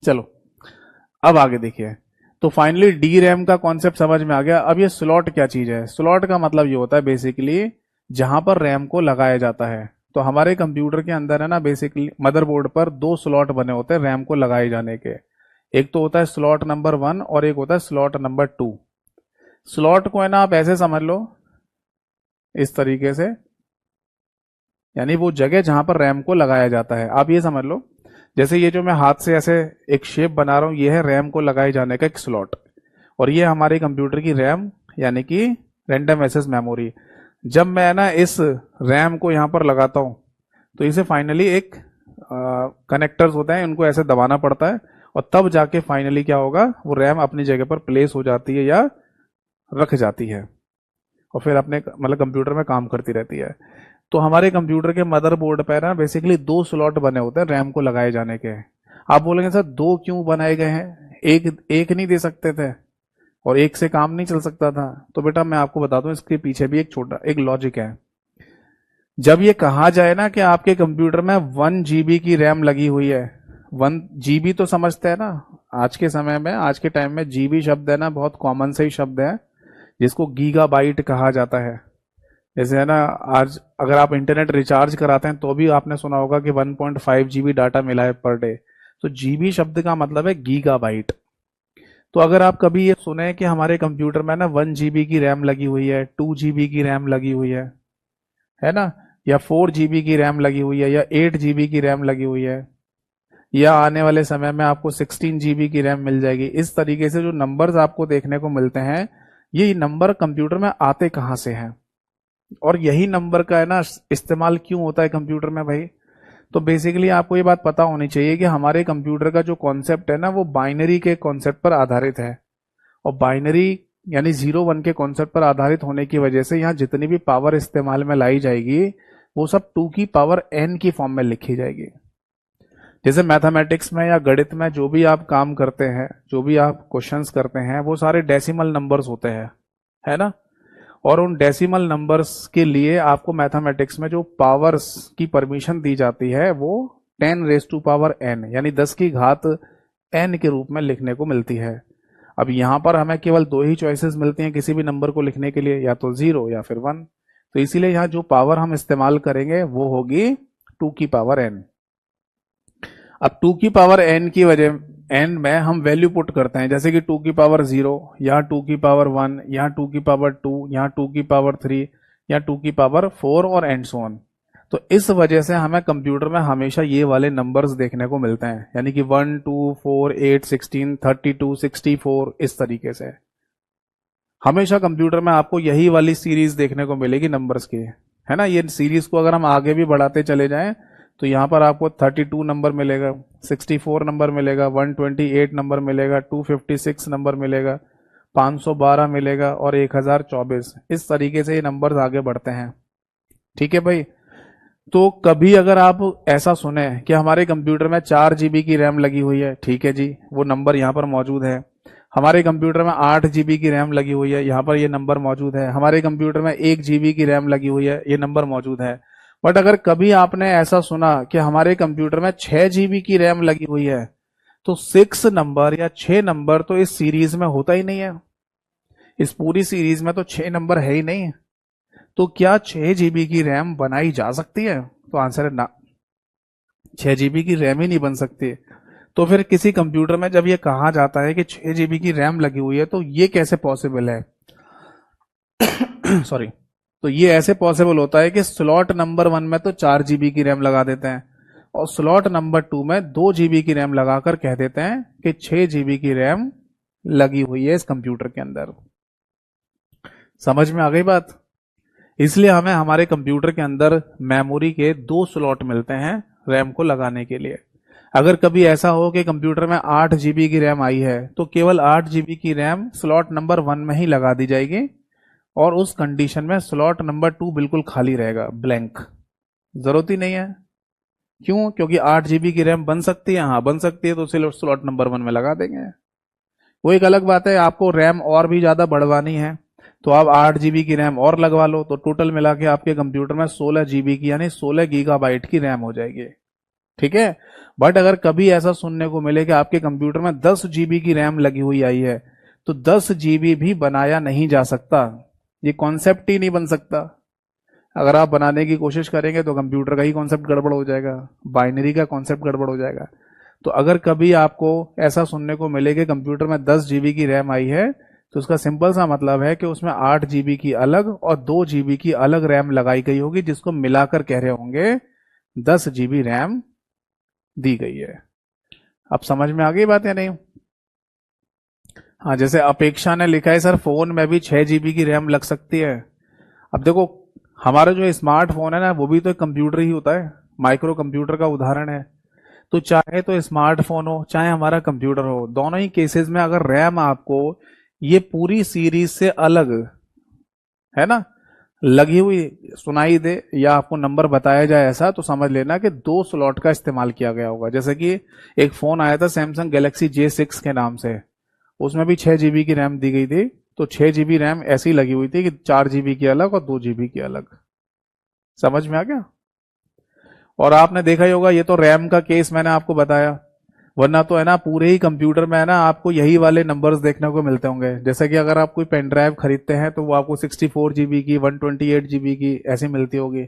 चलो अब आगे देखिए। तो फाइनली डी रैम का कॉन्सेप्ट समझ में आ गया। अब ये स्लॉट क्या चीज है? स्लॉट का मतलब ये होता है बेसिकली जहां पर रैम को लगाया जाता है। तो हमारे कंप्यूटर के अंदर है ना बेसिकली मदरबोर्ड पर दो स्लॉट बने होते हैं रैम को लगाए जाने के। एक तो होता है स्लॉट नंबर 1 और एक होता है स्लॉट नंबर 2। स्लॉट को है ना आप ऐसे समझ लो इस तरीके से यानी वो जगह जहां पर रैम को लगाया जाता है। आप ये समझ लो, जैसे ये जो मैं हाथ से ऐसे एक शेप बना रहा हूं, ये है रैम को लगाए जाने का एक स्लॉट, और ये हमारे कंप्यूटर की रैम यानी कि रैंडम एक्सेस मेमोरी। जब मैं ना इस रैम को यहां पर लगाता हूं तो इसे फाइनली एक कनेक्टर्स होते हैं, उनको ऐसे दबाना पड़ता है, और तब जाके फाइनली क्या होगा, वो रैम अपनी जगह पर प्लेस हो जाती है या रख जाती है, और फिर अपने मतलब कंप्यूटर में काम करती रहती है। तो हमारे कंप्यूटर के मदरबोर्ड पर ना बेसिकली दो स्लॉट बने होते हैं रैम को लगाए जाने के। आप बोलेंगे सर दो क्यों बनाए गए हैं, एक एक नहीं दे सकते थे और एक से काम नहीं चल सकता था? तो बेटा मैं आपको बता दूं, इसके पीछे भी एक छोटा एक लॉजिक है। जब ये कहा जाए ना कि आपके कंप्यूटर में 1 GB की रैम लगी हुई है, 1 GB तो समझते हैं ना, आज के समय में आज के टाइम में जीबी शब्द है ना बहुत कॉमन से ही शब्द है, जिसको गीगाबाइट कहा जाता है। जैसे है ना, आज अगर आप इंटरनेट रिचार्ज कराते हैं तो भी आपने सुना होगा कि 1.5 GB डाटा मिला है पर डे। तो जीबी शब्द का मतलब है गीगाबाइट। तो अगर आप कभी ये सुने कि हमारे कंप्यूटर में ना 1 GB की रैम लगी हुई है, 2 GB की रैम लगी हुई है ना, या 4 GB की रैम लगी हुई है, या 8 GB की रैम लगी हुई है, या आने वाले समय में आपको 16 GB की रैम मिल जाएगी, इस तरीके से जो नंबर्स आपको देखने को मिलते हैं, ये नंबर कंप्यूटर में आते कहाँ से हैं, और यही नंबर का है ना इस्तेमाल क्यों होता है कंप्यूटर में भाई? तो बेसिकली आपको ये बात पता होनी चाहिए कि हमारे कंप्यूटर का जो कॉन्सेप्ट है ना, वो बाइनरी के कॉन्सेप्ट पर आधारित है, और बाइनरी यानी 0 1 के कॉन्सेप्ट पर आधारित होने की वजह से यहाँ जितनी भी पावर इस्तेमाल में लाई जाएगी वो सब 2 की पावर n की फॉर्म में लिखी जाएगी। जैसे मैथमेटिक्स में या गणित में जो भी आप काम करते हैं, जो भी आप क्वेश्चंस करते हैं, वो सारे डेसिमल नंबर्स होते हैं, है ना, और उन डेसिमल नंबर्स के लिए आपको मैथमेटिक्स में जो पावर्स की परमिशन दी जाती है वो 10⁻n यानी 10 की घात n के रूप में लिखने को मिलती है। अब यहाँ पर हमें केवल दो ही चॉइसेस मिलती हैं किसी भी नंबर को लिखने के लिए, या तो 0 या फिर 1। तो इसीलिए यहाँ जो पावर हम इस्तेमाल करेंगे वो होगी 2 की पावर n। अब 2 की पावर n की वजह n में हम वैल्यू पुट करते हैं, जैसे कि 2 की पावर 0, यहाँ 2 की पावर 1, यहाँ 2 की पावर 2, यहाँ 2 की पावर 3, या 2 की पावर 4 और एंड सो ऑन। तो इस वजह से हमें कंप्यूटर में हमेशा ये वाले नंबर्स देखने को मिलते हैं, यानी कि 1 2 4 8 16 32 64, इस तरीके से हमेशा कंप्यूटर में आपको यही वाली सीरीज देखने को मिलेगी नंबर्स की, है ना। ये सीरीज को अगर हम आगे भी बढ़ाते चले जाएं तो यहाँ पर आपको 32 नंबर मिलेगा, 64 नंबर मिलेगा, 128 नंबर मिलेगा, 256 नंबर मिलेगा, 512 मिलेगा और 1024। इस तरीके से ये नंबर्स आगे बढ़ते हैं, ठीक है भाई। तो कभी अगर आप ऐसा सुने कि हमारे कंप्यूटर में 4 GB की रैम लगी हुई है, ठीक है जी, वो नंबर यहाँ पर मौजूद है। हमारे कंप्यूटर में 8 GB की रैम लगी हुई है, यहाँ पर ये नंबर मौजूद है। हमारे कंप्यूटर में 1 GB की रैम लगी हुई है, ये नंबर मौजूद है। बट अगर कभी आपने ऐसा सुना कि हमारे कंप्यूटर में 6 GB की रैम लगी हुई है, तो 6 नंबर या 6 नंबर तो इस सीरीज में होता ही नहीं है। इस पूरी सीरीज में तो 6 नंबर है ही नहीं। तो क्या 6 GB की रैम बनाई जा सकती है? तो आंसर है ना, 6 GB की रैम ही नहीं बन सकती। तो फिर किसी कंप्यूटर में जब ये कहा जाता है कि 6 GB की रैम लगी हुई है, तो ये कैसे पॉसिबल है? सॉरी। तो ये ऐसे पॉसिबल होता है कि स्लॉट नंबर 1 में तो 4 GB की रैम लगा देते हैं, और स्लॉट नंबर 2 में 2 GB की रैम लगाकर कह देते हैं कि 6 GB की रैम लगी हुई है इस कंप्यूटर के अंदर। समझ में आ गई बात? इसलिए हमें हमारे कंप्यूटर के अंदर मेमोरी के 2 स्लॉट मिलते हैं रैम को लगाने के लिए। अगर कभी ऐसा हो कि कंप्यूटर में 8 GB की रैम आई है, तो केवल 8 GB की रैम स्लॉट नंबर 1 में ही लगा दी जाएगी, और उस कंडीशन में स्लॉट नंबर 2 बिल्कुल खाली रहेगा, ब्लैंक, जरूरत ही नहीं है। क्यों? क्योंकि 8 GB की रैम बन सकती है, हाँ बन सकती है, तो उसे स्लॉट नंबर 1 में लगा देंगे। वो एक अलग बात है, आपको रैम और भी ज्यादा बढ़वानी है तो आप 8 GB की रैम और लगवा लो, तो टोटल मिला के आपके कंप्यूटर में 16 GB की यानी 16 GB की रैम हो जाएगी, ठीक है। बट अगर कभी ऐसा सुनने को मिले कि आपके कंप्यूटर में 10 GB की रैम लगी हुई आई है, तो 10 GB भी बनाया नहीं जा सकता, ये कॉन्सेप्ट ही नहीं बन सकता। अगर आप बनाने की कोशिश करेंगे तो कंप्यूटर का ही कॉन्सेप्ट गड़बड़ हो जाएगा, बाइनरी का कॉन्सेप्ट गड़बड़ हो जाएगा। तो अगर कभी आपको ऐसा सुनने को मिले कि कंप्यूटर में 10 GB की रैम आई है, तो उसका सिंपल सा मतलब है कि उसमें 8 GB की अलग और 2 GB की अलग रैम लगाई गई होगी, जिसको मिलाकर कह रहे होंगे 10 GB रैम दी गई है। अब समझ में आ गई बात या नहीं? हाँ, जैसे अपेक्षा ने लिखा है सर फोन में भी 6 GB की रैम लग सकती है। अब देखो, हमारा जो स्मार्टफोन है ना, वो भी तो एक कंप्यूटर ही होता है, माइक्रो कंप्यूटर का उदाहरण है। तो चाहे तो स्मार्टफोन हो चाहे हमारा कंप्यूटर हो, दोनों ही केसेस में अगर रैम आपको ये पूरी सीरीज से अलग, है ना, लगी हुई सुनाई दे या आपको नंबर बताया जाए ऐसा, तो समझ लेना कि 2 स्लॉट का इस्तेमाल किया गया होगा। जैसे कि एक फोन आया था सैमसंग गैलेक्सी J6 के नाम से, उसमें भी 6 GB की रैम दी गई थी। तो 6 GB रैम ऐसी लगी हुई थी कि 4 GB की अलग और 2 GB की अलग। समझ में आ गया? और आपने देखा ही होगा, ये तो रैम का केस मैंने आपको बताया, वरना तो है ना पूरे ही कंप्यूटर में है ना आपको यही वाले नंबर्स देखने को मिलते होंगे। जैसे कि अगर आप कोई पेन ड्राइव खरीदते हैं तो वो आपको 64 GB की, 128 GB की ऐसी मिलती होगी।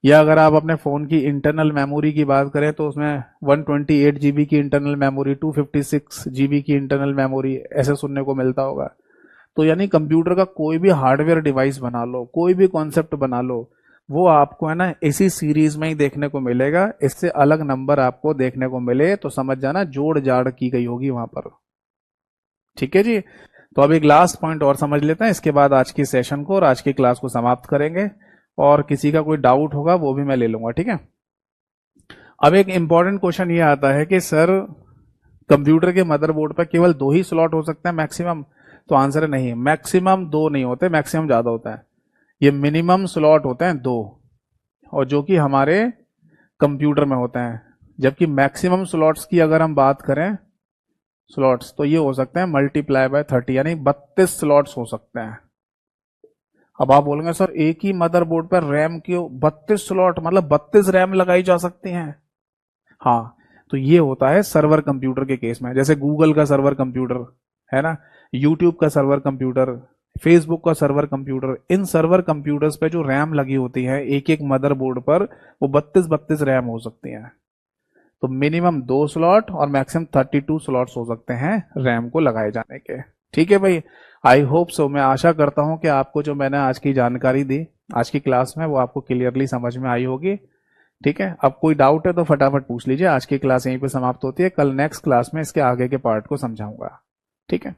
या अगर आप अपने फ़ोन की इंटरनल मेमोरी की बात करें तो उसमें 128 GB की इंटरनल मेमोरी, 256 GB की इंटरनल मेमोरी ऐसे सुनने को मिलता होगा। तो यानी कंप्यूटर का कोई भी हार्डवेयर डिवाइस बना लो, कोई भी कॉन्सेप्ट बना लो, वो आपको है ना इसी सीरीज में ही देखने को मिलेगा। इससे अलग नंबर आपको देखने को मिले तो समझ जाना जोड़ जाड़ की गई होगी वहां पर। ठीक है जी। तो अब एक लास्ट पॉइंट और समझ लेते हैं, इसके बाद आज की सेशन को और आज की क्लास को समाप्त करेंगे। और किसी का कोई डाउट होगा वो भी मैं ले लूंगा, ठीक है। अब एक इंपॉर्टेंट क्वेश्चन ये आता है कि सर कंप्यूटर के मदरबोर्ड पर केवल 2 ही स्लॉट हो सकते हैं मैक्सिमम? तो आंसर है नहीं, मैक्सिमम 2 नहीं होते, मैक्सिमम ज्यादा होता है। ये मिनिमम स्लॉट होते हैं 2, और जो कि हमारे कंप्यूटर में होते हैं। जबकि मैक्सिमम स्लॉट्स की अगर हम बात करें, स्लॉट्स तो ये हो सकते हैं मल्टीप्लाई बाय 30, यानी 32 स्लॉट्स हो सकते हैं। अब आप बोलेंगे सर एक ही मदरबोर्ड पर रैम क्यों 32 स्लॉट, मतलब 32 रैम लगाई जा सकती हैं? हाँ, तो ये होता है सर्वर कंप्यूटर के केस में। जैसे गूगल का सर्वर कंप्यूटर है ना, यूट्यूब का सर्वर कंप्यूटर, फेसबुक का सर्वर कंप्यूटर, इन सर्वर कंप्यूटर्स पे जो रैम लगी होती है एक एक मदरबोर्ड पर, वो 32 रैम हो सकती है। तो मिनिमम 2 स्लॉट और मैक्सिमम 32 स्लॉट्स हो सकते हैं रैम को लगाए जाने के। ठीक है भाई, आई होप सो, मैं आशा करता हूं कि आपको जो मैंने आज की जानकारी दी आज की क्लास में वो आपको क्लियरली समझ में आई होगी। ठीक है, अब कोई डाउट है तो फटाफट पूछ लीजिए। आज की क्लास यहीं पे समाप्त होती है, कल नेक्स्ट क्लास में इसके आगे के पार्ट को समझाऊंगा। ठीक है।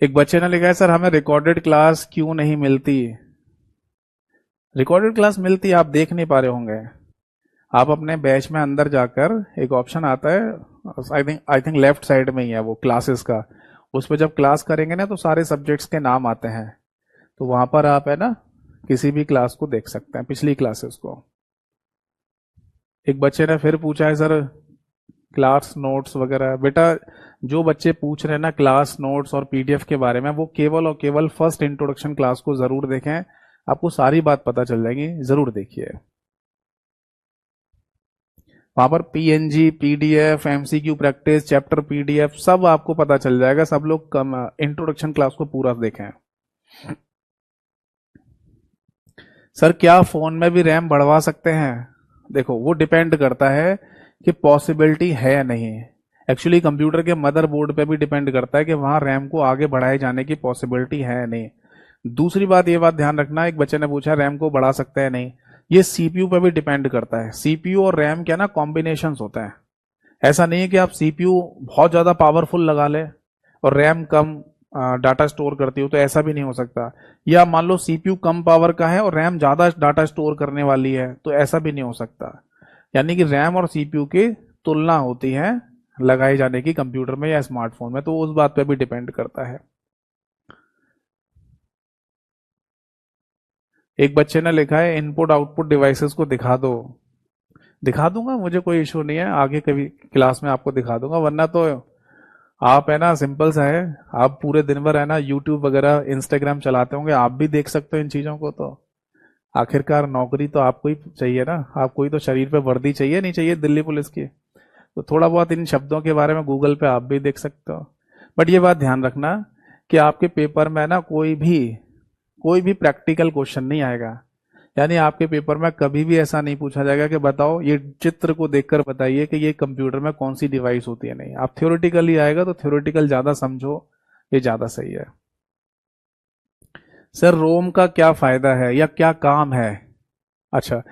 एक बच्चे ने लिखा है सर हमें रिकॉर्डेड क्लास क्यों नहीं मिलती? रिकॉर्डेड क्लास मिलती, आप देख नहीं पा रहे होंगे। आप अपने बैच में अंदर जाकर एक ऑप्शन आता है, आई थिंक लेफ्ट साइड में ही है वो क्लासेस का, उस पर जब क्लास करेंगे ना तो सारे सब्जेक्ट्स के नाम आते हैं। तो वहां पर आप है ना किसी भी क्लास को देख सकते हैं, पिछली क्लासेस को। एक बच्चे ने फिर पूछा है सर क्लास नोट्स वगैरह। बेटा जो बच्चे पूछ रहे हैं ना क्लास नोट्स और पीडीएफ के बारे में, वो केवल और केवल फर्स्ट इंट्रोडक्शन क्लास को जरूर देखें, आपको सारी बात पता चल जाएगी, जरूर देखिए। वहां पर PNG, PDF, MCQ practice, chapter PDF सब आपको पता चल जाएगा। सब लोग इंट्रोडक्शन क्लास को पूरा देखें। सर क्या फोन में भी रैम बढ़वा सकते हैं? देखो वो डिपेंड करता है कि पॉसिबिलिटी है या नहीं। एक्चुअली कंप्यूटर के मदरबोर्ड पे भी डिपेंड करता है कि वहां रैम को आगे बढ़ाए जाने की पॉसिबिलिटी है या नहीं। दूसरी बात, ये बात ध्यान रखना, एक बच्चे ने पूछा रैम को बढ़ा सकते हैं नहीं, ये सीपीयू पे भी डिपेंड करता है। सीपीयू और रैम क्या ना कॉम्बिनेशंस होता है। ऐसा नहीं है कि आप सीपीयू बहुत ज्यादा पावरफुल लगा ले और रैम कम डाटा स्टोर करती हो, तो ऐसा भी नहीं हो सकता। या मान लो सीपीयू कम पावर का है और रैम ज्यादा डाटा स्टोर करने वाली है, तो ऐसा भी नहीं हो सकता। यानी कि रैम और सीपीयू की तुलना होती है लगाई जाने की कंप्यूटर में या स्मार्टफोन में, तो उस बात पे भी डिपेंड करता है। एक बच्चे ने लिखा है इनपुट आउटपुट डिवाइसेस को दिखा दो। दिखा दूंगा, मुझे कोई इशू नहीं है, आगे कभी क्लास में आपको दिखा दूंगा। वरना तो आप है ना सिंपल सा है, आप पूरे दिन भर है ना यूट्यूब वगैरह इंस्टाग्राम चलाते होंगे, आप भी देख सकते हो इन चीजों को। तो आखिरकार नौकरी तो आपको ही चाहिए ना, आपको ही तो शरीर पे वर्दी चाहिए, नहीं चाहिए दिल्ली पुलिस की। तो थोड़ा बहुत इन शब्दों के बारे में गूगल पे आप भी देख सकते हो। बट ये बात ध्यान रखना कि आपके पेपर में ना कोई भी प्रैक्टिकल क्वेश्चन नहीं आएगा। यानी आपके पेपर में कभी भी ऐसा नहीं पूछा जाएगा कि बताओ ये चित्र को देखकर बताइए कि ये कंप्यूटर में कौन सी डिवाइस होती है। नहीं, आप थ्योरेटिकली आएगा तो थ्योरेटिकल ज्यादा समझो, ये ज्यादा सही है। सर रोम का क्या फायदा है या क्या काम है? अच्छा,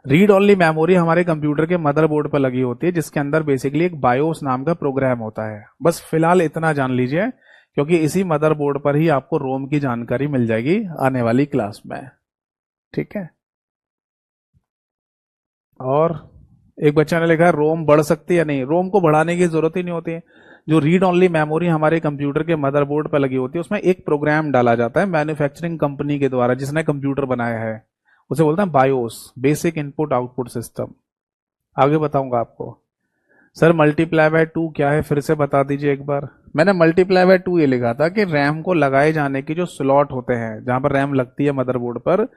रीड ओनली मेमोरी हमारे कंप्यूटर के मदरबोर्ड पर लगी होती है, जिसके अंदर बेसिकली एक बायोस नाम का प्रोग्राम होता है। बस फिलहाल इतना जान लीजिए, क्योंकि इसी मदरबोर्ड पर ही आपको रोम की जानकारी मिल जाएगी आने वाली क्लास में। ठीक है। और एक बच्चा ने लिखा है रोम बढ़ सकती है या नहीं। रोम को बढ़ाने की जरूरत ही नहीं होती है। जो रीड ओनली मेमोरी हमारे कंप्यूटर के मदरबोर्ड पर लगी होती है, उसमें एक प्रोग्राम डाला जाता है मैन्युफैक्चरिंग कंपनी के द्वारा, जिसने कंप्यूटर बनाया है, उसे बोलते हैं BIOS, basic input output system. आगे बताऊंगा आपको। सर मल्टीप्लाई बाय 2 क्या है, फिर से बता दीजिए एक बार। मैंने मल्टीप्लाई बाय 2 ये लिखा था कि रैम को लगाए जाने की जो स्लॉट होते हैं, जहां पर रैम लगती है मदरबोर्ड पर,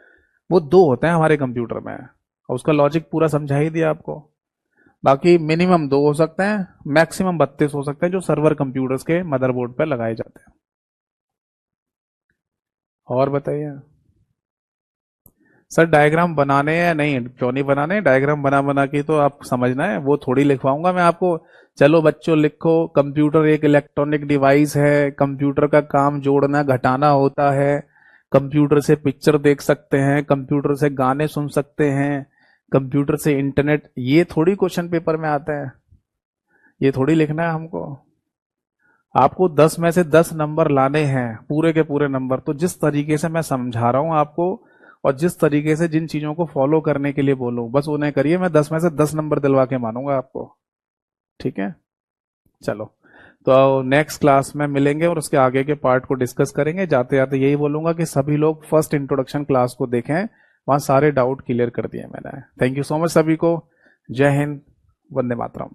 वो 2 होते हैं हमारे कंप्यूटर में। और उसका लॉजिक पूरा समझा ही दिया आपको। बाकी मिनिमम 2 हो सकते हैं, मैक्सिमम 32 हो सकते हैं, जो सर्वर कंप्यूटर्स के मदरबोर्ड पर लगाए जाते हैं। और बताइए। सर डायग्राम बनाने हैं? नहीं, क्यों नहीं बनाने, डायग्राम बना बना के तो आप समझना है, वो थोड़ी लिखवाऊंगा मैं आपको। चलो बच्चों लिखो, कंप्यूटर एक इलेक्ट्रॉनिक डिवाइस है, कंप्यूटर का काम जोड़ना घटाना होता है, कंप्यूटर से पिक्चर देख सकते हैं, कंप्यूटर से गाने सुन सकते हैं, कंप्यूटर से इंटरनेट, ये थोड़ी क्वेश्चन पेपर में आता है, ये थोड़ी लिखना है हमको। आपको 10 में से 10 नंबर लाने हैं, पूरे के पूरे नंबर। तो जिस तरीके से मैं समझा रहा हूं आपको, और जिस तरीके से जिन चीजों को फॉलो करने के लिए बोलूं, बस उन्हें करिए, मैं 10 में से 10 नंबर दिलवा के मानूंगा आपको। ठीक है। चलो, तो नेक्स्ट क्लास में मिलेंगे और उसके आगे के पार्ट को डिस्कस करेंगे। जाते जाते यही बोलूंगा कि सभी लोग फर्स्ट इंट्रोडक्शन क्लास को देखें, वहां सारे डाउट क्लियर कर दिए मैंने। थैंक यू सो मच सभी को। जय हिंद, वंदे मातरम।